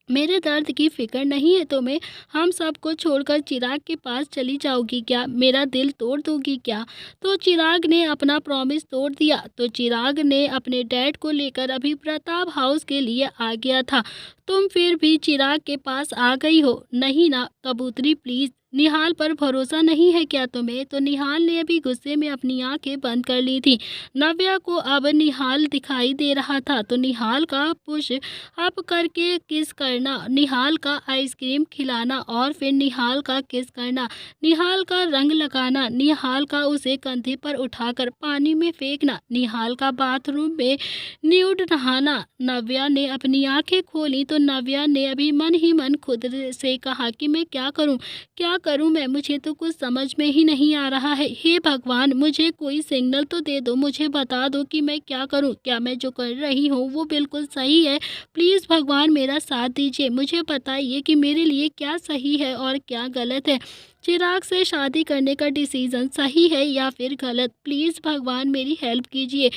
मेरे दर्द की फिक्र नहीं है तुम्हें? हम सबको छोड़कर चिराग के पास चली जाओगी क्या? मेरा दिल तोड़ दोगी क्या? तो चिराग ने अपना प्रॉमिस तोड़ दिया। तो चिराग ने अपने डैड को लेकर अभी प्रताप हाउस के लिए आ गया था। तुम फिर भी चिराग के पास आ गई हो? नहीं ना कबूतरी, प्लीज, निहाल पर भरोसा नहीं है क्या तुम्हें? तो निहाल ने अभी गुस्से में अपनी आंखें बंद कर ली थी। नव्या को अब निहाल दिखाई दे रहा था। तो निहाल का पुश अप करके किस करना, निहाल का आइसक्रीम खिलाना और फिर निहाल का किस करना, निहाल का रंग लगाना, निहाल का उसे कंधे पर उठाकर पानी में फेंकना, निहाल का बाथरूम में न्यूड नहाना। नव्या ने अपनी आंखें खोली तो नव्या ने अभी मन ही मन खुद से कहा कि मैं क्या करूं, क्या करूं मैं, मुझे तो कुछ समझ में ही नहीं आ रहा है। हे भगवान, मुझे कोई सिग्नल तो दे दो, मुझे बता दो कि मैं क्या करूं। क्या मैं जो कर रही हूं वो बिल्कुल सही है? प्लीज़ भगवान मेरा साथ दीजिए, मुझे बताइए कि मेरे लिए क्या सही है और क्या गलत है। चिराग से शादी करने का डिसीज़न सही है या फिर गलत? प्लीज़ भगवान मेरी हेल्प कीजिए।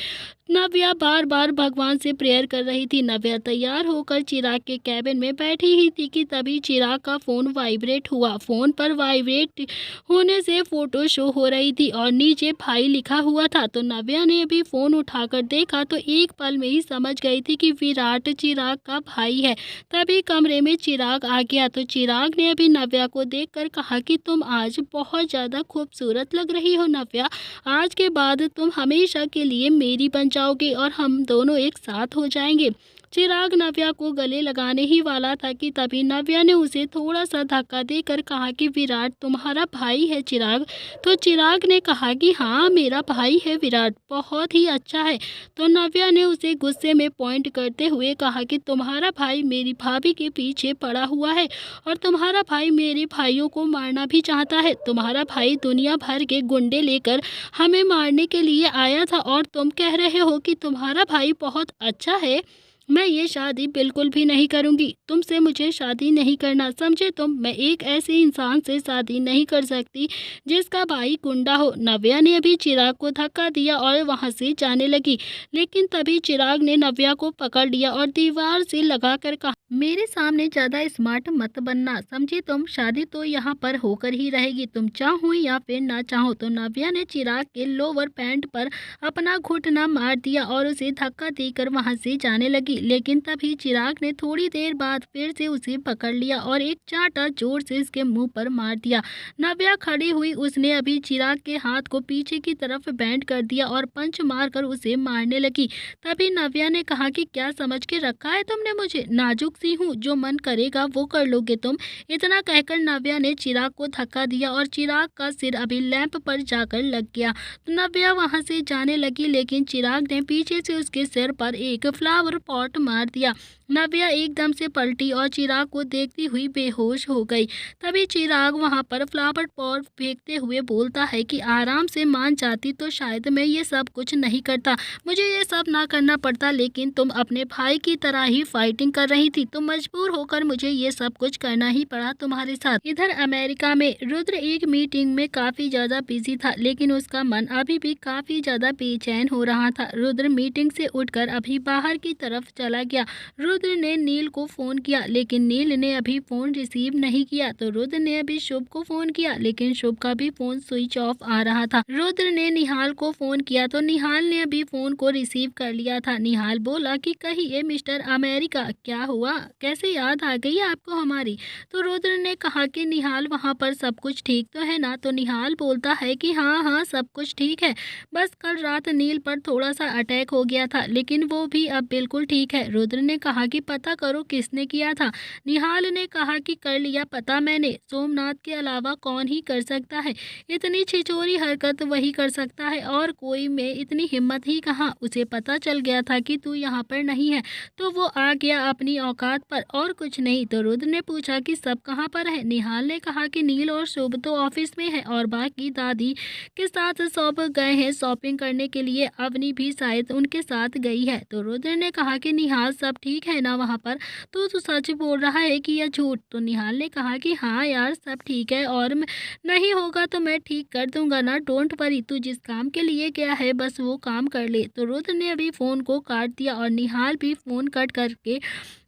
नव्या बार बार भगवान से प्रेयर कर रही थी। नव्या तैयार होकर चिराग के कैबिन में बैठी ही थी कि तभी चिराग का फ़ोन वाइब्रेट हुआ। फ़ोन पर वाइब्रेट होने से फ़ोटो शो हो रही थी और नीचे भाई लिखा हुआ था। तो नव्या ने अभी फ़ोन उठाकर देखा तो एक पल में ही समझ गई थी कि विराट चिराग का भाई है। तभी कमरे में चिराग आ गया तो चिराग ने अभी नव्या को देखकर कहा कि तुम आज बहुत ज़्यादा खूबसूरत लग रही हो नव्या। आज के बाद तुम हमेशा के लिए मेरी बन जाओगे और हम दोनों एक साथ हो जाएंगे। चिराग नव्या को गले लगाने ही वाला था कि तभी नव्या ने उसे थोड़ा सा धक्का देकर कहा कि विराट तुम्हारा भाई है चिराग। तो चिराग ने कहा कि हाँ मेरा भाई है विराट, बहुत ही अच्छा है। तो नव्या ने उसे गुस्से में पॉइंट करते हुए कहा कि तुम्हारा भाई मेरी भाभी के पीछे पड़ा हुआ है और तुम्हारा भाई मेरे भाइयों को मारना भी चाहता है। तुम्हारा भाई दुनिया भर के गुंडे लेकर हमें मारने के लिए आया था और तुम कह रहे हो कि तुम्हारा भाई बहुत अच्छा है। मैं ये शादी बिल्कुल भी नहीं करूंगी, तुमसे मुझे शादी नहीं करना, समझे तुम? मैं एक ऐसे इंसान से शादी नहीं कर सकती जिसका भाई गुंडा हो। नव्या ने अभी चिराग को धक्का दिया और वहां से जाने लगी, लेकिन तभी चिराग ने नव्या को पकड़ लिया और दीवार से लगाकर कहा मेरे सामने ज्यादा स्मार्ट मत बनना, समझी तुम? शादी तो यहाँ पर होकर ही रहेगी, तुम चाहो या फिर ना चाहो। तो नव्या ने चिराग के लोअर पैंट पर अपना घुटना मार दिया और उसे धक्का देकर वहां से जाने लगी, लेकिन तभी चिराग ने थोड़ी देर बाद फिर से उसे पकड़ लिया और एक चांटा जोर से इसके मुंह पर मार दिया। नव्या खड़ी हुई, उसने अभी चिराग के हाथ को पीछे की तरफ बेंड कर दिया और पंच मारकर उसे मारने लगी। तभी नव्या ने कहा कि क्या समझ के रखा है तुमने मुझे? नाजुक सी हूँ, जो मन करेगा वो कर लोगे तुम। इतना कहकर नव्या ने चिराग को धक्का दिया और चिराग का सिर अभी लैंप पर जाकर लग गया। तो नव्या वहां से जाने लगी, लेकिन चिराग ने पीछे से उसके सिर पर एक फ्लावर पॉट मार दिया। नव्या एकदम से पलटी और चिराग को देखती हुई बेहोश हो गई। तभी चिराग वहां पर फ्लावर पॉट फेंकते हुए बोलता है कि आराम से मान जाती तो शायद मैं ये सब कुछ नहीं करता, मुझे ये सब ना करना पड़ता, लेकिन तुम अपने भाई की तरह ही फाइटिंग कर रही थी तो मजबूर होकर मुझे ये सब कुछ करना ही पड़ा तुम्हारे साथ। इधर अमेरिका में रुद्र एक मीटिंग में काफी ज्यादा बिजी था, लेकिन उसका मन अभी भी काफी ज्यादा बेचैन हो रहा था। रुद्र मीटिंग से उठकर अभी बाहर की तरफ चला गया। रुद्र ने नील को फोन किया, लेकिन नील ने अभी फोन रिसीव नहीं किया। तो रुद्र ने अभी शुभ को फोन किया, लेकिन शुभ का भी फोन स्विच ऑफ आ रहा था। रुद्र ने निहाल को फोन किया तो निहाल ने अभी फोन को रिसीव कर लिया था। निहाल बोला कि कहिए मिस्टर अमेरिका, क्या हुआ, कैसे याद आ गई आपको हमारी? तो रुद्र ने कहा कि निहाल वहाँ पर सब कुछ ठीक तो है ना? तो निहाल बोलता है कि हाँ हाँ सब कुछ ठीक है, बस कल रात नील पर थोड़ा सा अटैक हो गया था, लेकिन वो भी अब बिल्कुल ठीक है। रुद्र ने कहा कि पता करो किसने किया था। निहाल ने कहा कि कर लिया पता मैंने, सोमनाथ के अलावा कौन ही कर सकता है, इतनी छिछोरी हरकत वही कर सकता है और कोई में इतनी हिम्मत ही कहाँ। उसे पता चल गया था कि तू यहाँ पर नहीं है तो वो आ गया अपनी औकात पर और कुछ नहीं। तो रुद्र ने पूछा कि सब कहाँ पर है? निहाल ने कहा कि नील और शुभ तो ऑफिस में है और बाकी दादी के साथ सब गए हैं शॉपिंग करने के लिए, अवनी भी शायद उनके साथ गई है। तो रुद्र ने कहा कि निहाल सब ठीक है ना वहाँ पर? तो तू सच बोल रहा है कि या झूठ? तो निहाल ने कहा कि हाँ यार सब ठीक है और नहीं होगा तो मैं ठीक कर दूंगा ना, डोंट वरी, तू जिस काम के लिए गया है बस वो काम कर ले। तो रुद्र ने अभी फोन को काट दिया और निहाल भी फोन कट करके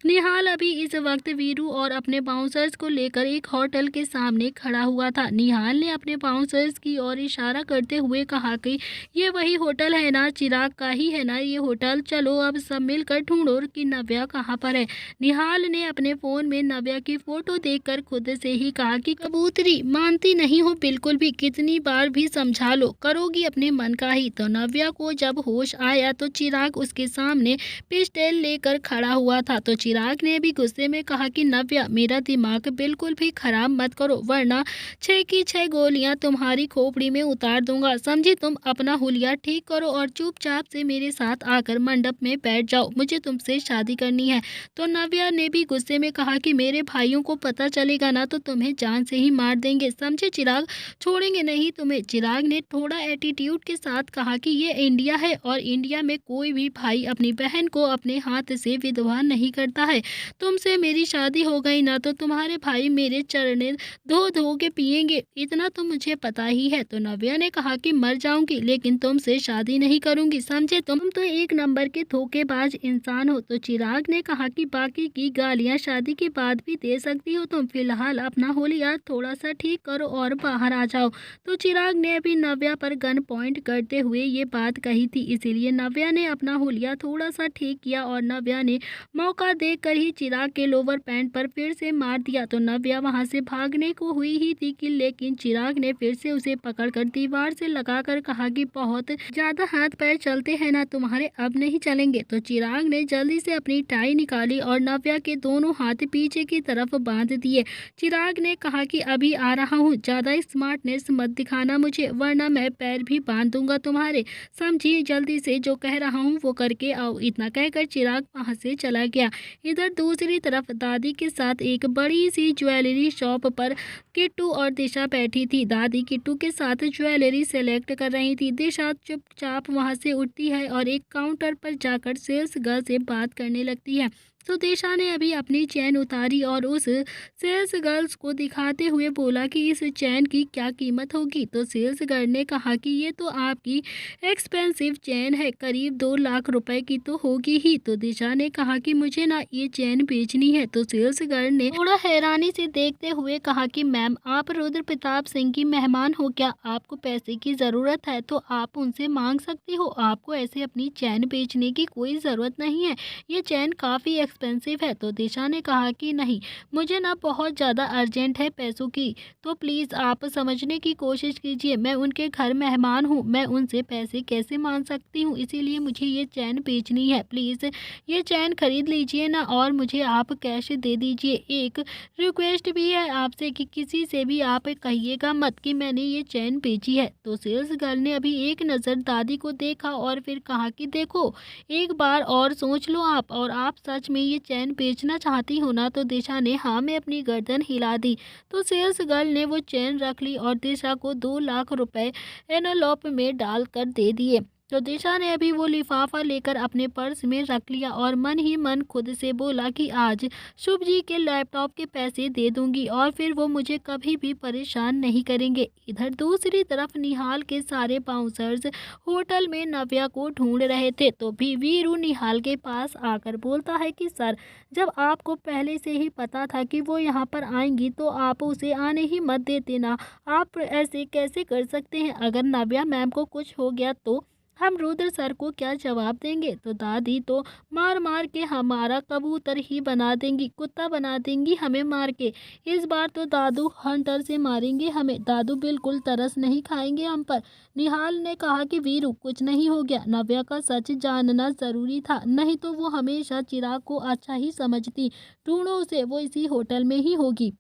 निहाल अभी इस वक्त वीरू और अपने बाउंसर्स को लेकर एक होटल के सामने खड़ा हुआ था। निहाल ने अपने बाउंसर्स की ओर इशारा करते हुए कहा कि ये वही होटल है ना, चिराग का ही है ना ये होटल, चलो अब सब मिलकर ढूंढो कि नव्या कहाँ पर है। निहाल ने अपने फोन में नव्या की फोटो देखकर खुद से ही कहा कि कबूतरी मानती नहीं हो बिल्कुल भी, कितनी बार भी समझा लो करोगी अपने मन का ही। तो नव्या को जब होश आया तो चिराग उसके सामने पिस्टल लेकर खड़ा हुआ था। तो चिराग ने भी गुस्से में कहा कि नव्या मेरा दिमाग बिल्कुल भी खराब मत करो, वरना 6 की 6 गोलियां तुम्हारी खोपड़ी में उतार दूंगा, समझी तुम? अपना हुलिया ठीक करो और चुपचाप से मेरे साथ आकर मंडप में बैठ जाओ, मुझे तुमसे शादी करनी है। तो नव्या ने भी गुस्से में कहा कि मेरे भाइयों को पता चलेगा ना तो तुम्हें जान से ही मार देंगे, समझे चिराग, छोड़ेंगे नहीं तुम्हें। चिराग ने थोड़ा एटीट्यूड के साथ कहा कि ये इंडिया है और इंडिया में कोई भी भाई अपनी बहन को अपने हाथ से विधवा नहीं करता है। तुमसे मेरी शादी हो गई ना तो तुम्हारे भाई मेरे चरणें धो धो के पिएंगे, इतना तो मुझे पता ही है। तो नव्या ने कहा कि मर जाऊंगी लेकिन तुमसे शादी नहीं करूंगी, समझे, तुम तो एक नंबर के धोखेबाज इंसान हो। तो चिराग ने कहा कि बाकी की गालियां शादी के बाद भी दे सकती हो तुम, फिलहाल अपना होलिया थोड़ा सा ठीक करो और बाहर आ जाओ। तो चिराग ने अभी नव्या पर गन पॉइंट करते हुए ये बात कही थी, इसीलिए नव्या ने अपना होलिया थोड़ा सा ठीक किया और नव्या ने मौका देखकर ही चिराग के लोअर पैंट पर फिर से मार दिया। तो नव्या वहां से भागने को हुई ही थी कि लेकिन चिराग ने फिर से उसे पकड़कर दीवार से लगाकर कहा कि बहुत ज्यादा हाथ पैर चलते हैं ना तुम्हारे, अब नहीं चलेंगे। तो चिराग ने जल्दी से अपनी टाई निकाली और नव्या के दोनों हाथ पीछे की तरफ बांध दिए। चिराग ने कहा कि अभी आ रहा हूँ, ज्यादा स्मार्टनेस मत दिखाना मुझे वरना मैं पैर भी बांध दूंगा तुम्हारे, समझिए, जल्दी से जो कह रहा हूँ वो करके आओ। इतना कहकर चिराग वहां से चला गया। इधर दूसरी तरफ दादी के साथ एक बड़ी सी ज्वेलरी शॉप पर किट्टू और दिशा बैठी थी। दादी किट्टू के साथ ज्वेलरी सेलेक्ट कर रही थी। दिशा चुपचाप वहां से उठती है और एक काउंटर पर जाकर सेल्स गर्ल से बात करने लगती है। तो दिशा ने अभी अपनी चैन उतारी और उस सेल्स गर्ल्स को दिखाते हुए बोला कि इस चैन की क्या कीमत होगी। तो सेल्स गर्ल ने कहा कि ये तो आपकी एक्सपेंसिव चैन है, करीब 2 लाख रुपए की तो होगी ही। तो दिशा ने कहा कि मुझे ना ये चैन बेचनी है। तो सेल्स गर्ल ने थोड़ा हैरानी से देखते हुए कहा कि मैम आप रुद्र प्रताप सिंह की मेहमान हो क्या, आपको पैसे की ज़रूरत है तो आप उनसे मांग सकती हो, आपको ऐसे अपनी चैन बेचने की कोई ज़रूरत नहीं है, ये चैन काफ़ी एक्सपेंसिव है। तो दिशा ने कहा कि नहीं, मुझे ना बहुत ज़्यादा अर्जेंट है पैसों की, तो प्लीज़ आप समझने की कोशिश कीजिए, मैं उनके घर मेहमान हूँ, मैं उनसे पैसे कैसे मांग सकती हूँ, इसीलिए मुझे ये चैन बेचनी है, प्लीज़ ये चैन खरीद लीजिए ना और मुझे आप कैश दे दीजिए। एक रिक्वेस्ट भी है आपसे कि किसी से भी आप कहिएगा मत कि मैंने ये चैन बेची है। तो सेल्स गर्ल ने अभी एक नज़र दादी को देखा और फिर कहा कि देखो एक बार और सोच लो आप, और आप सच में ये चैन बेचना चाहती हो ना। तो दिशा ने हाँ में अपनी गर्दन हिला दी। तो सेल्स गर्ल ने वो चैन रख ली और दिशा को 2 लाख रुपए एनवलप में डाल कर दे दिए। तो दिशा ने अभी वो लिफाफा लेकर अपने पर्स में रख लिया और मन ही मन खुद से बोला कि आज शुभ जी के लैपटॉप के पैसे दे दूंगी और फिर वो मुझे कभी भी परेशान नहीं करेंगे। इधर दूसरी तरफ निहाल के सारे बाउंसर्स होटल में नव्या को ढूंढ रहे थे। तो भी वीरू निहाल के पास आकर बोलता है कि सर, जब आपको पहले से ही पता था कि वो यहाँ पर आएंगी तो आप उसे आने ही मत देते ना, आप ऐसे कैसे कर सकते हैं, अगर नव्या मैम को कुछ हो गया तो हम रुद्र सर को क्या जवाब देंगे। तो दादी तो मार मार के हमारा कबूतर ही बना देंगी, कुत्ता बना देंगी हमें मार के, इस बार तो दादू हंटर से मारेंगे हमें, दादू बिल्कुल तरस नहीं खाएंगे हम पर। निहाल ने कहा कि वीरू कुछ नहीं हो गया, नव्या का सच जानना जरूरी था, नहीं तो वो हमेशा चिराग को अच्छा ही समझती, ढूंढो उसे, वो इसी होटल में ही होगी।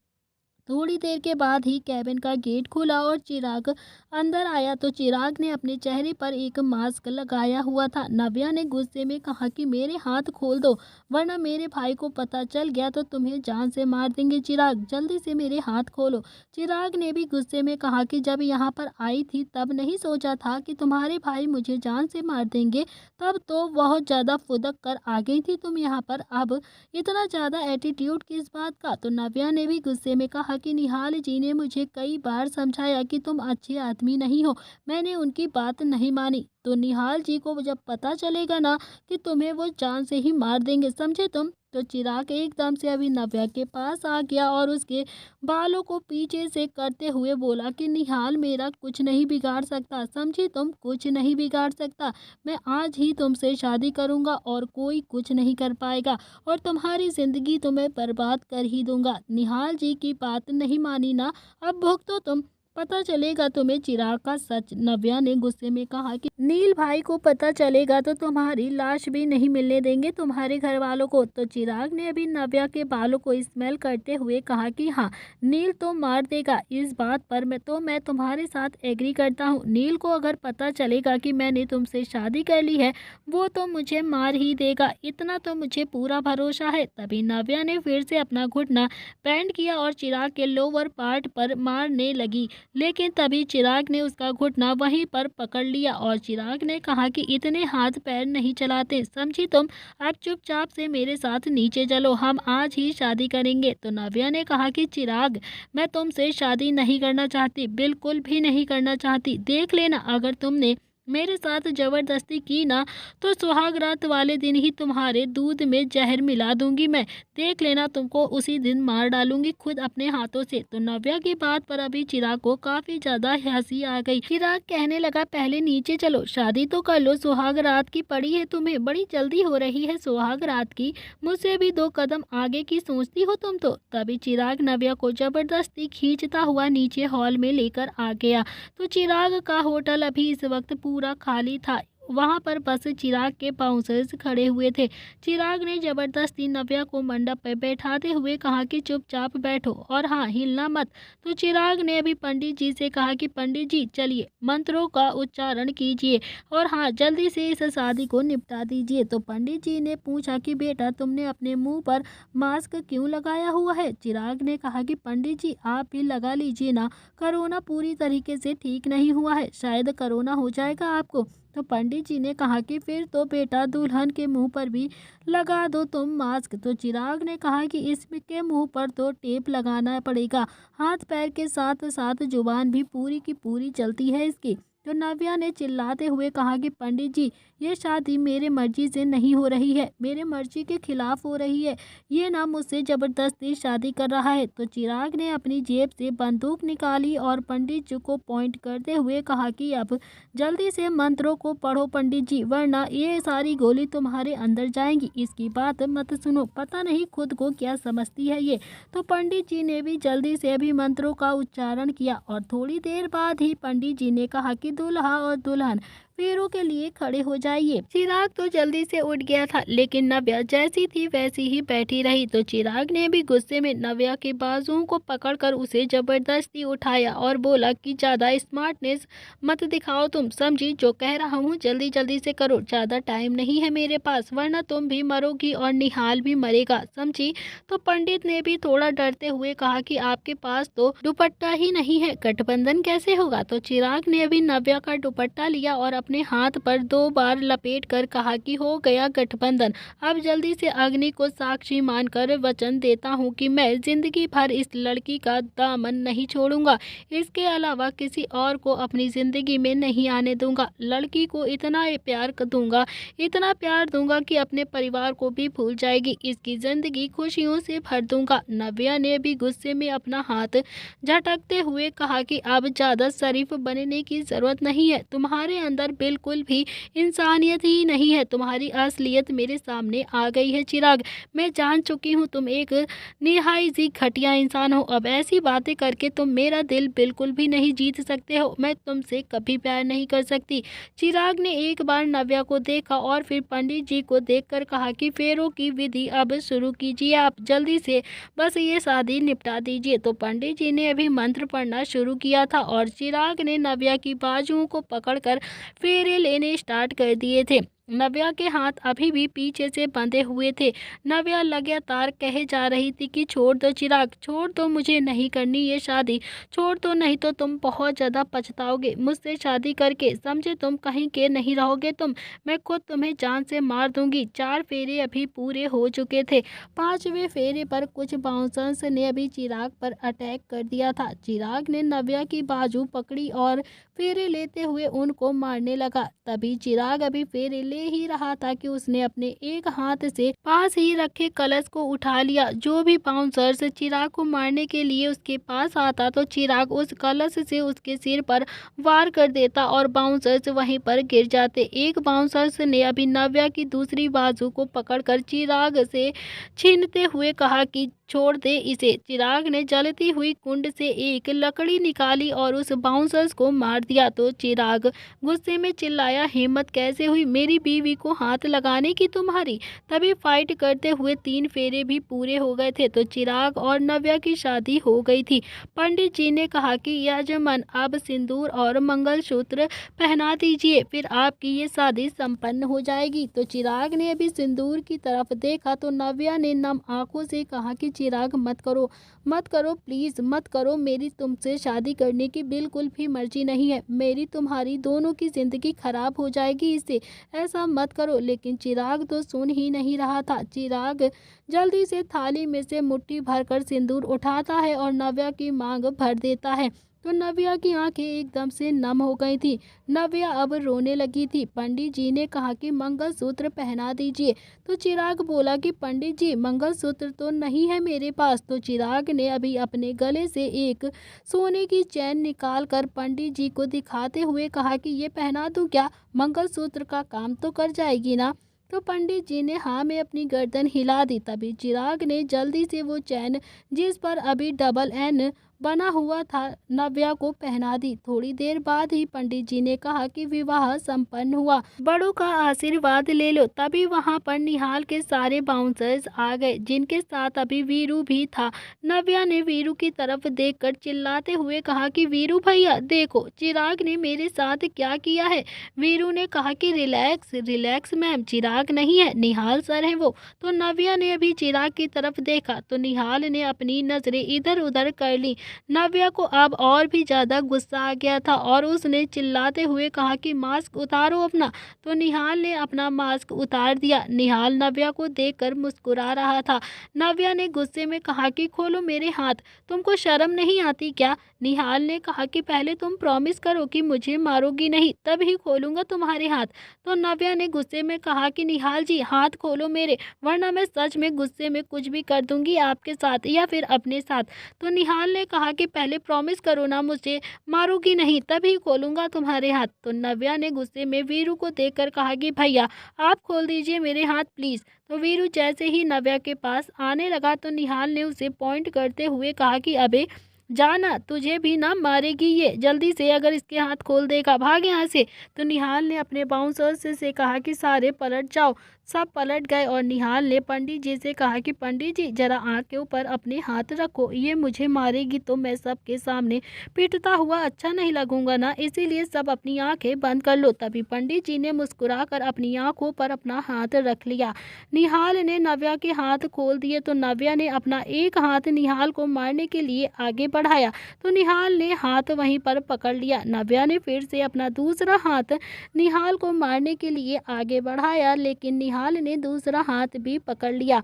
थोड़ी देर के बाद ही कैबिन का गेट खुला और चिराग अंदर आया। तो चिराग ने अपने चेहरे पर एक मास्क लगाया हुआ था। नव्या ने गुस्से में कहा कि मेरे हाथ खोल दो वरना मेरे भाई को पता चल गया तो तुम्हें जान से मार देंगे, चिराग जल्दी से मेरे हाथ खोलो। चिराग ने भी गुस्से में कहा कि जब यहाँ पर आई थी तब नहीं सोचा था कि तुम्हारे भाई मुझे जान से मार देंगे, तब तो बहुत ज़्यादा फुदक कर आ गई थी तुम यहाँ पर, अब इतना ज़्यादा एटीट्यूड किस बात का। तो नव्या ने भी गुस्से में कहा कि निहाल जी ने मुझे कई बार समझाया कि तुम अच्छे आदमी नहीं हो, मैंने उनकी बात नहीं मानी, तो निहाल जी को जब पता चलेगा ना कि तुम्हें वो जान से ही मार देंगे, समझे तुम। तो चिराग एकदम से अभी नव्या के पास आ गया और उसके बालों को पीछे से करते हुए बोला कि निहाल मेरा कुछ नहीं बिगाड़ सकता, समझी तुम, कुछ नहीं बिगाड़ सकता, मैं आज ही तुमसे शादी करूंगा और कोई कुछ नहीं कर पाएगा और तुम्हारी जिंदगी तो मैं बर्बाद कर ही दूंगा। निहाल जी की बात नहीं मानी ना, अब भुगतो तुम, पता चलेगा तुम्हें चिराग का सच। नव्या ने गुस्से में कहा कि नील भाई को पता चलेगा तो तुम्हारी लाश भी नहीं मिलने देंगे तुम्हारे घर वालों को। तो चिराग ने अभी नव्या के बालों को स्मेल करते हुए कहा कि हाँ, नील तो मार देगा। इस बात पर मैं तुम्हारे साथ एग्री करता हूँ। नील को अगर पता चलेगा कि मैंने तुमसे शादी कर ली है, वो तो मुझे मार ही देगा, इतना तो मुझे पूरा भरोसा है। तभी नव्या ने फिर से अपना घुटना बैंड किया और चिराग के लोअर पार्ट पर मारने लगी, लेकिन तभी चिराग ने उसका घुटना वहीं पर पकड़ लिया और चिराग ने कहा कि इतने हाथ पैर नहीं चलाते, समझी तुम। अब चुपचाप से मेरे साथ नीचे चलो, हम आज ही शादी करेंगे। तो नव्या ने कहा कि चिराग, मैं तुमसे शादी नहीं करना चाहती, बिल्कुल भी नहीं करना चाहती। देख लेना, अगर तुमने मेरे साथ जबरदस्ती की ना तो सुहाग रात वाले दिन ही तुम्हारे दूध में जहर मिला दूंगी मैं। देख लेना, तुमको उसी दिन मार डालूंगी खुद अपने हाथों से। तो नव्या की बात पर अभी चिराग को काफी ज्यादा हंसी आ गई। चिराग कहने लगा, पहले नीचे चलो, शादी तो कर लो, सुहाग रात की पड़ी है तुम्हें, बड़ी जल्दी हो रही है सुहाग रात की, मुझसे भी 2 कदम आगे की सोचती हो तुम तो। तभी चिराग नव्या को जबरदस्ती खींचता हुआ नीचे हॉल में लेकर आ गया। तो चिराग का होटल अभी इस वक्त पूरा खाली था। वहां पर बस चिराग के बाउंसर्स खड़े हुए थे। चिराग ने जबरदस्ती नव्या को मंडप पर बैठाते हुए कहा कि चुपचाप बैठो और हाँ, हिलना मत। तो चिराग ने अभी पंडित जी से कहा कि पंडित जी चलिए, मंत्रों का उच्चारण कीजिए और हाँ, जल्दी से इस शादी को निपटा दीजिए। तो पंडित जी ने पूछा कि बेटा, तुमने अपने मुंह पर मास्क क्यों लगाया हुआ है। चिराग ने कहा कि पंडित जी आप भी लगा लीजिए ना, कोरोना पूरी तरीके से ठीक नहीं हुआ है, शायद कोरोना हो जाएगा आपको। तो पंडित जी ने कहा कि फिर तो बेटा दुल्हन के मुंह पर भी लगा दो तुम मास्क। तो चिराग ने कहा कि इसके मुंह पर तो टेप लगाना पड़ेगा, हाथ पैर के साथ साथ जुबान भी पूरी की पूरी चलती है इसकी। तो नव्या ने चिल्लाते हुए कहा कि पंडित जी, ये शादी मेरे मर्जी से नहीं हो रही है, मेरे मर्जी के खिलाफ हो रही है, ये ना मुझसे जबरदस्ती शादी कर रहा है। तो चिराग ने अपनी जेब से बंदूक निकाली और पंडित जी को पॉइंट करते हुए कहा कि अब जल्दी से मंत्रों को पढ़ो पंडित जी, वरना ये सारी गोली तुम्हारे अंदर जाएंगी। इसकी बात मत सुनो, पता नहीं खुद को क्या समझती है ये। तो पंडित जी ने भी जल्दी से अभी मंत्रों का उच्चारण किया और थोड़ी देर बाद ही पंडित जी ने कहा कि दूल्हा और दुल्हन फेरों के लिए खड़े हो जाइए। चिराग तो जल्दी से उठ गया था, लेकिन नव्या जैसी थी वैसी ही बैठी रही। तो चिराग ने भी गुस्से में नव्या के बाजुओं को पकड़कर उसे जबरदस्ती उठाया और बोला कि ज्यादा स्मार्टनेस मत दिखाओ तुम, समझी, जो कह रहा हूँ जल्दी जल्दी से करो, ज्यादा टाइम नहीं है मेरे पास, वरना तुम भी मरोगी और निहाल भी मरेगा, समझी। तो पंडित ने भी थोड़ा डरते हुए कहा कि आपके पास तो दुपट्टा ही नहीं है, गठबंधन कैसे होगा। तो चिराग ने अभी नव्या का दुपट्टा लिया और अपने हाथ पर 2 बार लपेट कर कहा कि हो गया गठबंधन। अब जल्दी से अग्नि को साक्षी मानकर वचन देता हूँ कि मैं जिंदगी भर इस लड़की का दामन नहीं छोड़ूंगा, इसके अलावा किसी और को अपनी जिंदगी में नहीं आने दूंगा। लड़की को इतना प्यार दूंगा, इतना प्यार दूंगा कि अपने परिवार को भी भूल जाएगी, इसकी जिंदगी खुशियों से भर दूंगा। नव्या ने भी गुस्से में अपना हाथ झटकते हुए कहा कि अब ज्यादा शरीफ बनने की जरूरत नहीं है, तुम्हारे अंदर बिल्कुल भी इंसानियत ही नहीं है, तुम्हारी असलियत मेरे सामने आ गई है चिराग, मैं जान चुकी हूँ तुम एक निहायत ही घटिया इंसान हो। अब ऐसी बातें करके तुम मेरा दिल बिल्कुल भी नहीं जीत सकते हो, मैं तुमसे कभी प्यार नहीं कर सकती। चिराग ने एक बार नव्या को देखा और फिर पंडित जी को देखकर कहा कि फेरों की विधि अब शुरू कीजिए, आप जल्दी से बस ये शादी निपटा दीजिए। तो पंडित जी ने अभी मंत्र पढ़ना शुरू किया था और चिराग ने नव्या की बाजुओं को पकड़कर फेरे लेने स्टार्ट कर दिए थे। नव्या के हाथ अभी भी पीछे से बंधे हुए थे। नव्या लगातार कहे जा रही थी कि छोड़ दो चिराग, छोड़ दो, मुझे नहीं करनी ये शादी, छोड़ दो, नहीं तो तुम बहुत ज़्यादा पछताओगे मुझसे शादी करके, समझे, तुम कहीं के नहीं रहोगे तुम, मैं खुद तुम्हें जान से मार दूंगी। 4 फेरे अभी पूरे हो चुके थे। 5वें फेरे पर कुछ बाउंसर्स ने अभी चिराग पर अटैक कर दिया था। चिराग ने नव्या की बाजू पकड़ी और फेरे लेते हुए उनको मारने लगा। तभी चिराग अभी फेरे ले ही रहा था कि उसने अपने एक हाथ से पास ही रखे कलश को उठा लिया। जो भी बाउंसर्स चिराग को मारने के लिए उसके पास आता तो चिराग उस कलश से उसके सिर पर वार कर देता और बाउंसर्स वहीं पर गिर जाते। एक बाउंसर्स ने अभी नव्या की दूसरी बाजू को पकड़कर चिराग से छीनते हुए कहा कि छोड़ दे इसे। चिराग ने जलती हुई कुंड से एक लकड़ी निकाली और उस बाउंसर्स को मार दिया। तो चिराग गुस्से में चिल्लाया, हिम्मत कैसे हुई मेरी बीवी को हाथ लगाने की तुम्हारी। तभी फाइट करते हुए 3 फेरे भी पूरे हो गए थे तो चिराग और नव्या की शादी हो गई थी। पंडित जी ने कहा कि यजमान अब सिंदूर और मंगलसूत्र पहना दीजिए, फिर आपकी ये शादी संपन्न हो जाएगी। तो चिराग ने अभी सिंदूर की तरफ देखा तो नव्या ने नम आंखों से कहा कि चिराग मत करो प्लीज मत करो, मेरी तुमसे शादी करने की बिल्कुल भी मर्जी नहीं है, मेरी तुम्हारी दोनों की जिंदगी खराब हो जाएगी इससे, ऐसा मत करो। लेकिन चिराग तो सुन ही नहीं रहा था। चिराग जल्दी से थाली में से मुट्ठी भरकर सिंदूर उठाता है और नव्या की मांग भर देता है। तो नव्या की आंखें एकदम से नम हो गई थी। नव्या अब रोने लगी थी। पंडित जी ने कहा कि मंगलसूत्र पहना दीजिए। तो चिराग बोला कि पंडित जी मंगलसूत्र तो नहीं है मेरे पास। तो चिराग ने अभी अपने गले से एक सोने की चैन निकाल कर पंडित जी को दिखाते हुए कहा कि ये पहना दूं क्या, मंगलसूत्र का काम तो कर जाएगी ना। तो पंडित जी ने हाँ में अपनी गर्दन हिला दी। तभी चिराग ने जल्दी से वो चैन जिस पर अभी डबल एन बना हुआ था नव्या को पहना दी। थोड़ी देर बाद ही पंडित जी ने कहा कि विवाह संपन्न हुआ, बड़ों का आशीर्वाद ले लो। तभी वहां पर निहाल के सारे बाउंसर्स आ गए जिनके साथ अभी वीरू भी था। नव्या ने वीरू की तरफ देखकर चिल्लाते हुए कहा कि वीरू भैया देखो चिराग ने मेरे साथ क्या किया है। वीरू ने कहा कि रिलैक्स रिलैक्स मैम, चिराग नहीं है निहाल सर है वो। तो नव्या ने अभी चिराग की तरफ देखा तो निहाल ने अपनी नजरें इधर उधर कर ली। नव्या को अब और भी ज्यादा गुस्सा आ गया था और उसने चिल्लाते हुए कहा कि मास्क उतारो अपना। तो निहाल ने अपना मास्क उतार दिया। निहाल नव्या को देखकर मुस्कुरा रहा था। नव्या ने गुस्से में कहा कि खोलो मेरे हाथ, तुमको शर्म नहीं आती क्या। निहाल ने कहा कि पहले तुम प्रॉमिस करो कि मुझे मारोगी नहीं, तब ही खोलूंगा तुम्हारे हाथ। तो नव्या ने गुस्से में कहा कि निहाल जी हाथ खोलो मेरे, वरना मैं सच में गुस्से में कुछ भी कर दूंगी आपके साथ या फिर अपने साथ। तो निहाल ने कहा कि पहले प्रॉमिस करो ना मुझे मारोगी नहीं, तभी खोलूंगा तुम्हारे हाथ। तो नव्या ने गुस्से में वीरू को देखकर कहा कि भैया आप खोल दीजिए मेरे हाथ प्लीज। तो वीरू जैसे ही नव्या के पास आने लगा तो निहाल ने उसे पॉइंट करते हुए कहा कि अबे जाना, तुझे भी ना मारेगी ये, जल्दी से अगर इसके हाथ खोल देगा भाग यहाँ से। तो निहाल ने अपने बाउंसर्स से कहा कि सारे पलट जाओ। सब पलट गए और निहाल ने पंडित जी से कहा कि पंडित जी जरा आँख के ऊपर अपने हाथ रखो, ये मुझे मारेगी तो मैं सबके सामने पीटता हुआ अच्छा नहीं लगूंगा ना, इसीलिए सब अपनी आंखें बंद कर लो। तभी पंडित जी ने मुस्कुराकर अपनी आंखों पर अपना हाथ रख लिया। निहाल ने नव्या के हाथ खोल दिए तो नव्या ने अपना एक हाथ निहाल को मारने के लिए आगे बढ़ाया तो निहाल ने हाथ वहीं पर पकड़ लिया। नव्या ने फिर से अपना दूसरा हाथ निहाल को मारने के लिए आगे बढ़ाया लेकिन निहाल ने दूसरा हाथ भी पकड़ लिया।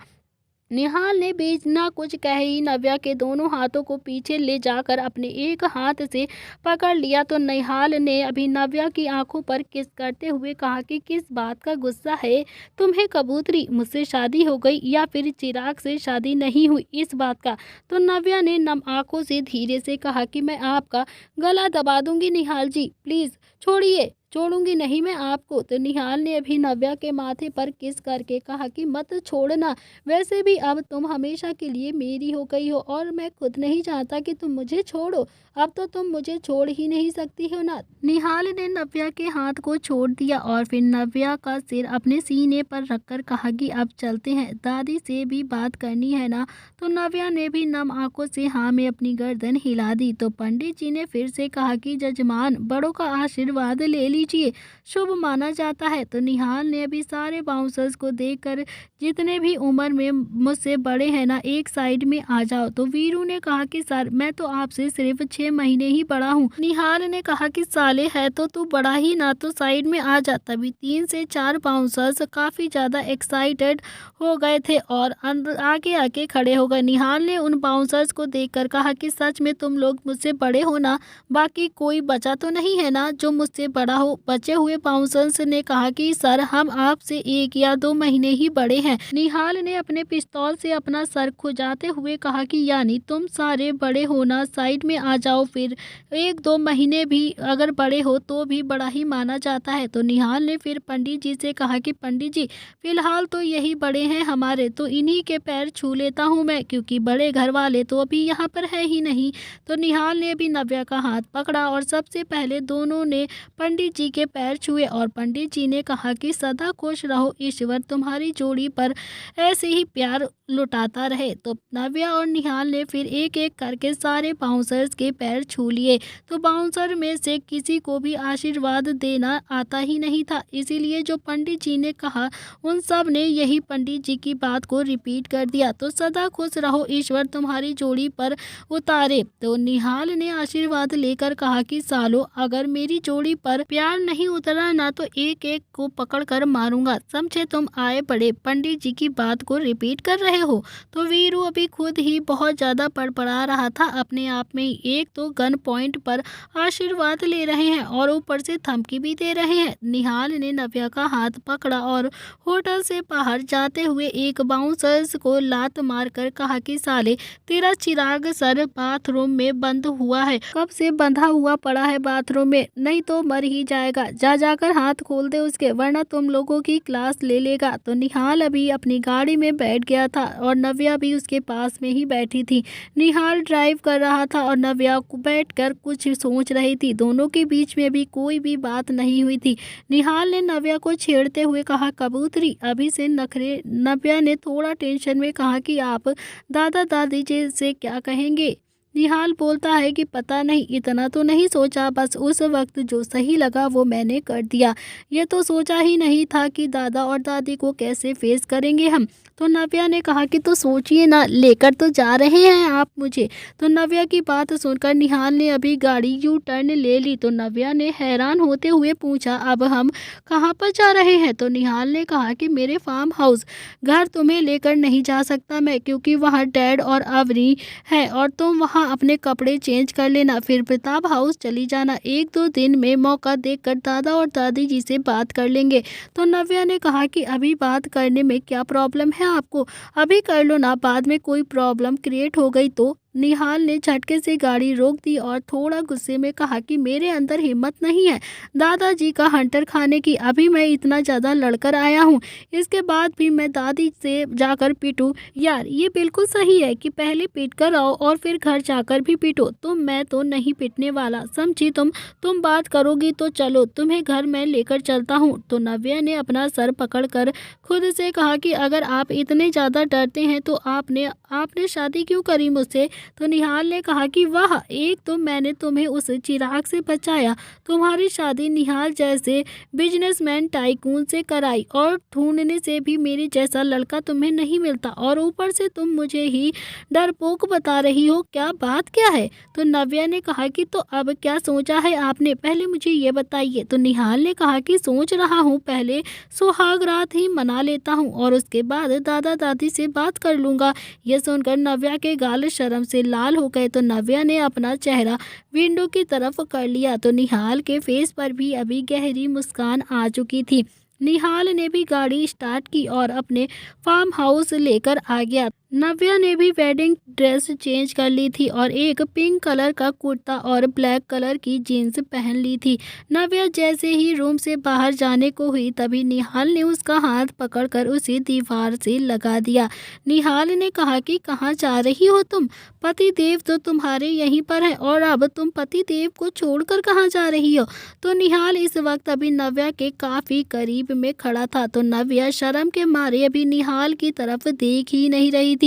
निहाल ने बिना कुछ कहे ही नव्या के दोनों हाथों को पीछे ले जाकर अपने एक हाथ से पकड़ लिया। तो निहाल ने अभी नव्या की आंखों पर किस करते हुए कहा कि किस बात का गुस्सा है तुम्हें कबूतरी, मुझसे शादी हो गई या फिर चिराग से शादी नहीं हुई इस बात का। तो नव्या ने नम आंखों से धीरे से कहा कि मैं आपका गला दबा दूंगी निहाल जी, प्लीज छोड़िए, छोड़ूंगी नहीं मैं आपको। तो निहाल ने अभी नव्या के माथे पर किस करके कहा कि मत छोड़ना, वैसे भी अब तुम हमेशा के लिए मेरी हो गई हो और मैं खुद नहीं चाहता कि तुम मुझे छोड़ो, अब तो तुम मुझे छोड़ ही नहीं सकती हो ना। निहाल ने नव्या के हाथ को छोड़ दिया और फिर नव्या का सिर अपने सीने पर रखकर कहा कि अब चलते हैं, दादी से भी बात करनी है ना। तो नव्या ने भी नम आंखों से हाँ में अपनी गर्दन हिला दी। तो पंडित जी ने फिर से कहा कि जजमान बड़ों का आशीर्वाद ले लीजिए, शुभ माना जाता है। तो निहाल ने अभी सारे बाउंसर्स को देखकर जितने भी उम्र में मुझसे बड़े हैं ना एक साइड में आ जाओ। तो वीरू ने कहा कि सर मैं तो आपसे सिर्फ 6 महीने ही बड़ा हूँ। निहाल ने कहा कि साले है तो तू बड़ा ही ना, तो साइड में आ जा। तभी 3 से 4 बाउंसर्स काफी ज्यादा एक्साइटेड हो गए थे और अंदर आगे आके खड़े हो गए। निहाल ने उन बाउंसर्स को देखकर कहा कि सच में तुम लोग मुझसे बड़े हो ना, बाकी कोई बचा तो नहीं है ना जो मुझसे बड़ा हो। तो बचे हुए बाउंसर्स ने कहा कि सर हम आपसे 1 या 2 महीने ही बड़े हैं। निहाल ने अपने पिस्तौल से अपना सर खुजाते हुए कहा कि यानी तुम सारे बड़े हो ना, साइड में आ जाओ, फिर 1-2 महीने भी अगर बड़े हो तो भी बड़ा ही माना जाता है। तो निहाल ने फिर पंडित जी से कहा कि पंडित जी फिलहाल तो यही बड़े हैं हमारे, तो इन्हीं के पैर छू लेता हूँ मैं, क्योंकि बड़े घर वाले तो अभी यहाँ पर है ही नहीं। तो निहाल ने भी नव्या का हाथ पकड़ा और सबसे पहले दोनों ने पंडित जी के पैर छुए और पंडित जी ने कहा कि सदा खुश रहो, ईश्वर तुम्हारी जोड़ी पर ऐसे ही प्यार लुटाता रहे। तो नव्या और निहाल ने फिर एक एक करके सारे बाउंसर्स के पैर छू लिए। तो बाउंसर में से किसी को भी आशीर्वाद देना आता ही नहीं था, इसीलिए जो पंडित जी ने कहा उन सब ने यही पंडित जी की बात को रिपीट कर दिया। तो सदा खुश रहो, ईश्वर तुम्हारी जोड़ी पर उतारे। तो निहाल ने आशीर्वाद लेकर कहा कि सालो अगर मेरी जोड़ी पर प्यार नहीं उतरा ना तो एक एक को पकड़ कर मारूंगा, समझे। तुम आए बड़े पंडित जी की बात को रिपीट कर रहे हो। तो वीरू अभी खुद ही बहुत ज्यादा पड़पड़ा रहा था अपने आप में ही। एक तो गन पॉइंट पर आशीर्वाद ले रहे हैं और ऊपर से धमकी भी दे रहे हैं। निहाल ने नव्या का हाथ पकड़ा और होटल से बाहर जाते हुए एक बाउंसर्स को लात मारकर कहा कि साले तेरा चिराग सर बाथरूम में बंद हुआ है, कब से बंधा हुआ पड़ा है बाथरूम में, नहीं तो मर ही जाएगा, जा जाकर हाथ खोल दे उसके, वरना तुम लोगों की क्लास ले लेगा। तो निहाल अभी अपनी गाड़ी में बैठ गया था और नव्या भी उसके पास में ही बैठी थी। निहाल ड्राइव कर रहा था और नव्या बैठकर कुछ सोच रही थी। दोनों के बीच में भी कोई भी बात नहीं हुई थी। निहाल ने नव्या को छेड़ते हुए कहा कबूतरी अभी से नखरे। नव्या ने थोड़ा टेंशन में कहा कि आप दादा दादी जी से क्या कहेंगे। निहाल बोलता है कि पता नहीं, इतना तो नहीं सोचा, बस उस वक्त जो सही लगा वो मैंने कर दिया। ये तो सोचा ही नहीं था कि दादा और दादी को कैसे फेस करेंगे हम। तो नव्या ने कहा कि तो सोचिए ना, लेकर तो जा रहे हैं आप मुझे। तो नव्या की बात सुनकर निहाल ने अभी गाड़ी यू टर्न ले ली। तो नव्या ने हैरान होते हुए पूछा अब हम कहाँ पर जा रहे हैं। तो निहाल ने कहा कि मेरे फार्म हाउस। घर तुम्हें लेकर नहीं जा सकता मैं, क्योंकि वहाँ डैड और अवनी है और तुम वहाँ अपने कपड़े चेंज कर लेना, फिर प्रताप हाउस चली जाना। 1-2 दिन में मौका देखकर दादा और दादी जी से बात कर लेंगे। तो नव्या ने कहा कि अभी बात करने में क्या प्रॉब्लम है आपको, अभी कर लो ना, बाद में कोई प्रॉब्लम क्रिएट हो गई तो। निहाल ने झटके से गाड़ी रोक दी और थोड़ा गुस्से में कहा कि मेरे अंदर हिम्मत नहीं है दादाजी का हंटर खाने की, अभी मैं इतना ज़्यादा लड़कर आया हूँ, इसके बाद भी मैं दादी से जाकर पीटूं। यार ये बिल्कुल सही है कि पहले पीट कर आओ और फिर घर जाकर भी पीटो, तो मैं तो नहीं पीटने वाला, समझी तुम बात करोगी तो चलो तुम्हें घर में लेकर चलता हूँ। तो नव्या ने अपना सर पकड़कर खुद से कहा कि अगर आप इतने ज़्यादा डरते हैं तो आपने शादी क्यों करी मुझसे। तो निहाल ने कहा कि वाह, एक तो मैंने तुम्हें उस चिराग से बचाया, तुम्हारी शादी निहाल जैसे बिजनेसमैन टाइकून से कराई, और ढूंढने से भी मेरे जैसा लड़का तुम्हें नहीं मिलता, और ऊपर से तुम मुझे ही डरपोक बता रही हो, क्या बात क्या है। तो नव्या ने कहा कि तो अब क्या सोचा है आपने, पहले मुझे ये बताइए। तो निहाल ने कहा कि सोच रहा हूँ पहले सुहाग रात ही मना लेता हूँ और उसके बाद दादा दादी से बात कर लूँगा। यह सुनकर नव्या के गाल शर्म से लाल हो गए। तो नव्या ने अपना चेहरा विंडो की तरफ कर लिया। तो निहाल के फेस पर भी अभी गहरी मुस्कान आ चुकी थी। निहाल ने भी गाड़ी स्टार्ट की और अपने फार्म हाउस लेकर आ गया। नव्या ने भी वेडिंग ड्रेस चेंज कर ली थी और एक पिंक कलर का कुर्ता और ब्लैक कलर की जीन्स पहन ली थी। नव्या जैसे ही रूम से बाहर जाने को हुई तभी निहाल ने उसका हाथ पकड़कर उसे दीवार से लगा दिया। निहाल ने कहा कि कहाँ जा रही हो तुम, पति देव तो तुम्हारे यहीं पर है और अब तुम पति देव को छोड़कर कहाँ जा रही हो। तो निहाल इस वक्त अभी नव्या के काफी करीब में खड़ा था। तो नव्या शर्म के मारे अभी निहाल की तरफ देख ही नहीं रही थी।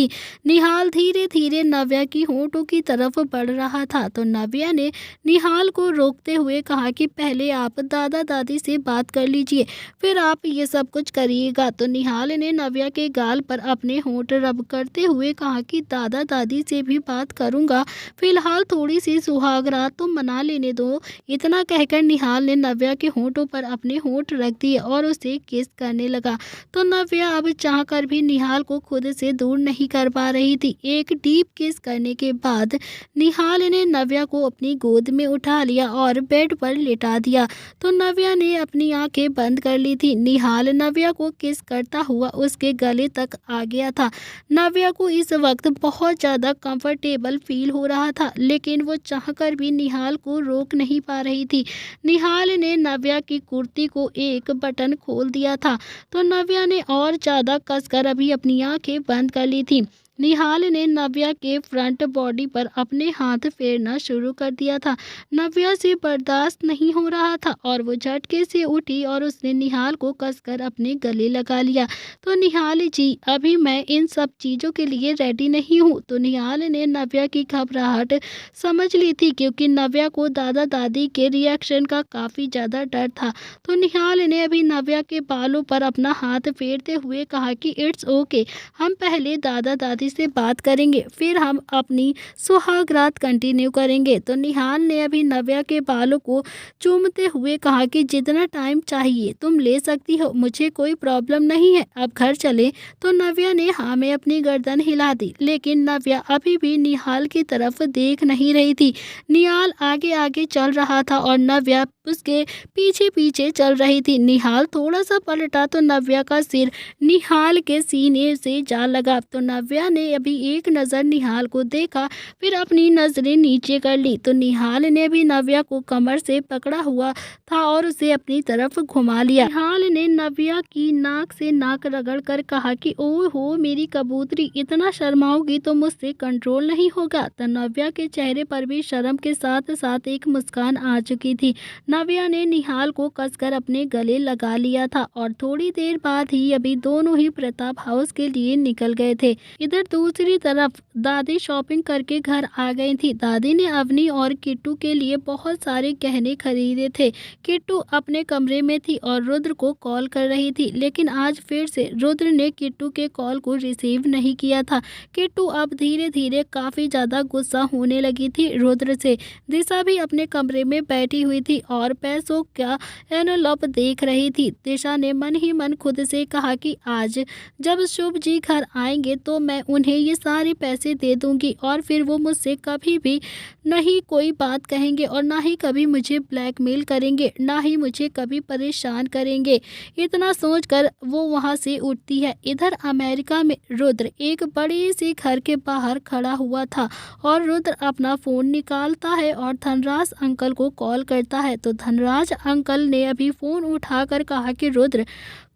निहाल धीरे धीरे नव्या की होंठों की तरफ बढ़ रहा था। तो नव्या ने निहाल को रोकते हुए कहा कि पहले आप दादा दादी से बात कर लीजिए, फिर आप ये सब कुछ करिएगा। तो निहाल ने नव्या के गाल पर अपने होंठ रब करते हुए कहा कि दादा दादी से भी बात करूंगा, फिलहाल थोड़ी सी सुहाग रात तो मना लेने दो। इतना कहकर निहाल ने नव्या के होंठों पर अपने होंठ रख दिए और उसे किस करने लगा। तो नव्या अब चाहकर भी निहाल को खुद से दूर नहीं नहीं कर पा रही थी। एक डीप किस करने के बाद निहाल ने नव्या को अपनी गोद में उठा लिया और बेड पर लिटा दिया। तो नव्या ने अपनी आंखें बंद कर ली थी। निहाल नव्या को किस करता हुआ उसके गले तक आ गया था। नव्या को इस वक्त बहुत ज़्यादा कंफर्टेबल फील हो रहा था, लेकिन वो चाहकर भी निहाल को रोक नहीं पा रही थी। निहाल ने नव्या की कुर्ती को एक बटन खोल दिया था, तो नव्या ने और ज़्यादा कसकर अभी अपनी आंखें बंद कर ली थी। निहाल ने नव्या के फ्रंट बॉडी पर अपने हाथ फेरना शुरू कर दिया था। नव्या से बर्दाश्त नहीं हो रहा था और वो झटके से उठी और उसने निहाल को कसकर अपने गले लगा लिया। तो निहाल जी, अभी मैं इन सब चीज़ों के लिए रेडी नहीं हूँ। तो निहाल ने नव्या की घबराहट समझ ली थी, क्योंकि नव्या को दादा दादी के रिएक्शन का काफ़ी ज़्यादा डर था। तो निहाल ने अभी नव्या के बालों पर अपना हाथ फेरते हुए कहा कि इट्स ओके, हम पहले दादा दादी से बात करेंगे, फिर हम अपनी सुहाग रात कंटिन्यू करेंगे। तो निहाल ने अभी नव्या के बालों को चूमते हुए कहा कि जितना टाइम चाहिए तुम ले सकती हो, मुझे कोई प्रॉब्लम नहीं है, अब घर चले। तो नव्या ने हाँ में अपनी गर्दन हिला दी, लेकिन नव्या अभी भी निहाल की तरफ देख नहीं रही थी। निहाल आगे आगे चल रहा था और नव्या उसके पीछे पीछे चल रही थी। निहाल थोड़ा सा पलटा तो नव्या का सिर निहाल के सीने से जा लगा। तो नव्या ने अभी एक नज़र निहाल को देखा, फिर अपनी नज़रें नीचे कर ली। तो निहाल ने भी नव्या को कमर से पकड़ा हुआ था और उसे अपनी तरफ घुमा लिया। निहाल ने नव्या की नाक से नाक रगड़ कर कहा कि ओ हो मेरी कबूतरी, इतना शर्माओगी तो मुझसे कंट्रोल नहीं होगा। तो नव्या के चेहरे पर भी शर्म के साथ साथ एक मुस्कान आ चुकी थी। नव्या ने निहाल को कसकर अपने गले लगा लिया था और थोड़ी देर बाद ही अभी दोनों ही प्रताप हाउस के लिए निकल गए थे। इधर दूसरी तरफ दादी शॉपिंग करके घर आ गई थी। दादी ने अवनी और किट्टू के लिए बहुत सारे गहने खरीदे थे। किट्टू अपने कमरे में थी और रुद्र को कॉल कर रही थी, लेकिन आज फिर से रुद्र ने किट्टू के कॉल को रिसीव नहीं किया था। किट्टू अब धीरे धीरे काफ़ी ज़्यादा गुस्सा होने लगी थी रुद्र से। दिशा भी अपने कमरे में बैठी हुई थी और पैसों का एनवलप देख रही थी। दिशा ने मन ही मन खुद से कहा कि आज जब शुभ जी घर आएंगे तो मैं उन्हें ये सारे पैसे दे दूंगी और फिर वो मुझसे कभी भी नहीं कोई बात कहेंगे और ना ही कभी मुझे ब्लैकमेल करेंगे, ना ही मुझे कभी परेशान करेंगे। इतना सोचकर वो वहाँ से उठती है। इधर अमेरिका में रुद्र एक बड़े से घर के बाहर खड़ा हुआ था और रुद्र अपना फ़ोन निकालता है और धनराज अंकल को कॉल करता है। तो धनराज अंकल ने अभी फ़ोन उठाकर कहा कि रुद्र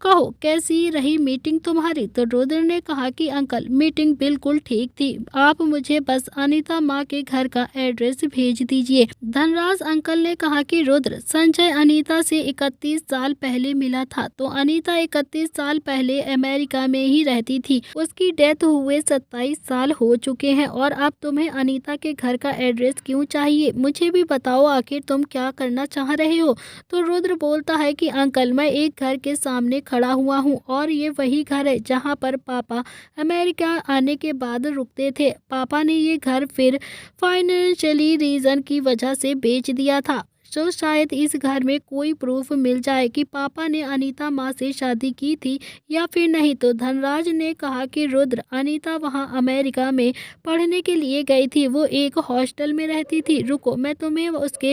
कहो कैसी रही मीटिंग तुम्हारी। तो रुद्र ने कहा कि अंकल मीटिंग बिल्कुल ठीक थी, आप मुझे बस अनीता माँ के घर का एड्रेस भेज दीजिए। धनराज अंकल ने कहा कि रुद्र संजय अनीता से 31 साल पहले मिला था। तो अनीता 31 साल पहले अमेरिका में ही रहती थी, उसकी डेथ हुए 27 साल हो चुके हैं और अब तुम्हें अनीता के घर का एड्रेस क्यों चाहिए, मुझे भी बताओ आखिर तुम क्या करना चाह रहे हो। तो रुद्र बोलता है कि अंकल मैं एक घर के सामने खड़ा हुआ हूँ और ये वही घर है जहाँ पर पापा अमेरिका आने के बाद रुकते थे। पापा ने ये घर फिर फाइनेंशियली रीज़न की वजह से बेच दिया था। तो शायद इस घर में कोई प्रूफ मिल जाए कि पापा ने अनीता माँ से शादी की थी या फिर नहीं। तो धनराज ने कहा कि रुद्र अनीता वहाँ अमेरिका में पढ़ने के लिए गई थी, वो एक हॉस्टल में रहती थी। रुको मैं तुम्हें उसके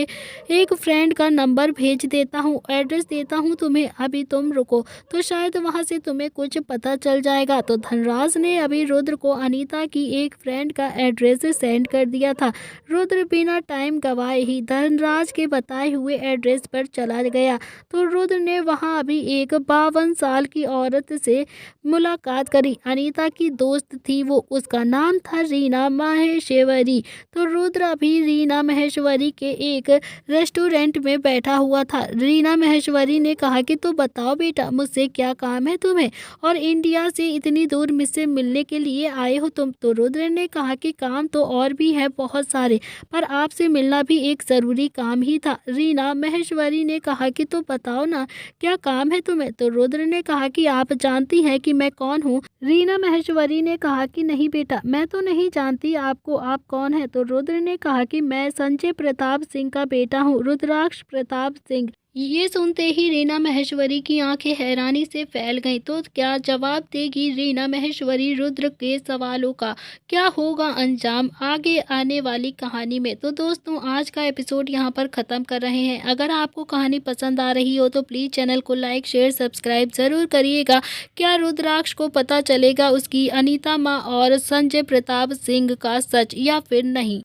एक फ्रेंड का नंबर भेज देता हूँ, एड्रेस देता हूँ तुम्हें, अभी तुम रुको तो शायद वहाँ से तुम्हें कुछ पता चल जाएगा। तो धनराज ने अभी रुद्र को अनीता की एक फ्रेंड का एड्रेस सेंड कर दिया था। रुद्र बिना टाइम गवाए ही धनराज के बताए हुए एड्रेस पर चला गया। तो रुद्र ने वहां अभी एक 52 साल की औरत से मुलाकात करी। अनीता की दोस्त थी वो, उसका नाम था रीना माहेश्वरी। तो रुद्र अभी रीना माहेश्वरी के एक रेस्टोरेंट में बैठा हुआ था। रीना माहेश्वरी ने कहा कि तो बताओ बेटा मुझसे क्या काम है तुम्हें और इंडिया से इतनी दूर मुझसे मिलने के लिए आए हो तुम। तो रुद्र ने कहा कि काम तो और भी है बहुत सारे, पर आपसे मिलना भी एक ज़रूरी काम ही था। रीना माहेश्वरी ने कहा कि तो बताओ ना क्या काम है तुम्हें। तो रुद्र ने कहा कि आप जानती हैं कि मैं कौन हूँ। रीना माहेश्वरी ने कहा कि नहीं बेटा मैं तो नहीं जानती आपको, आप कौन है। तो रुद्र ने कहा कि मैं संजय प्रताप सिंह का बेटा हूँ, रुद्राक्ष प्रताप सिंह। ये सुनते ही रीना महेश्वरी की आंखें हैरानी से फैल गईं। तो क्या जवाब देगी रीना महेश्वरी रुद्र के सवालों का? क्या होगा अंजाम आगे आने वाली कहानी में? तो दोस्तों, आज का एपिसोड यहाँ पर ख़त्म कर रहे हैं। अगर आपको कहानी पसंद आ रही हो तो प्लीज़ चैनल को लाइक शेयर सब्सक्राइब ज़रूर करिएगा। क्या रुद्राक्ष को पता चलेगा उसकी अनीता माँ और संजय प्रताप सिंह का सच, या फिर नहीं?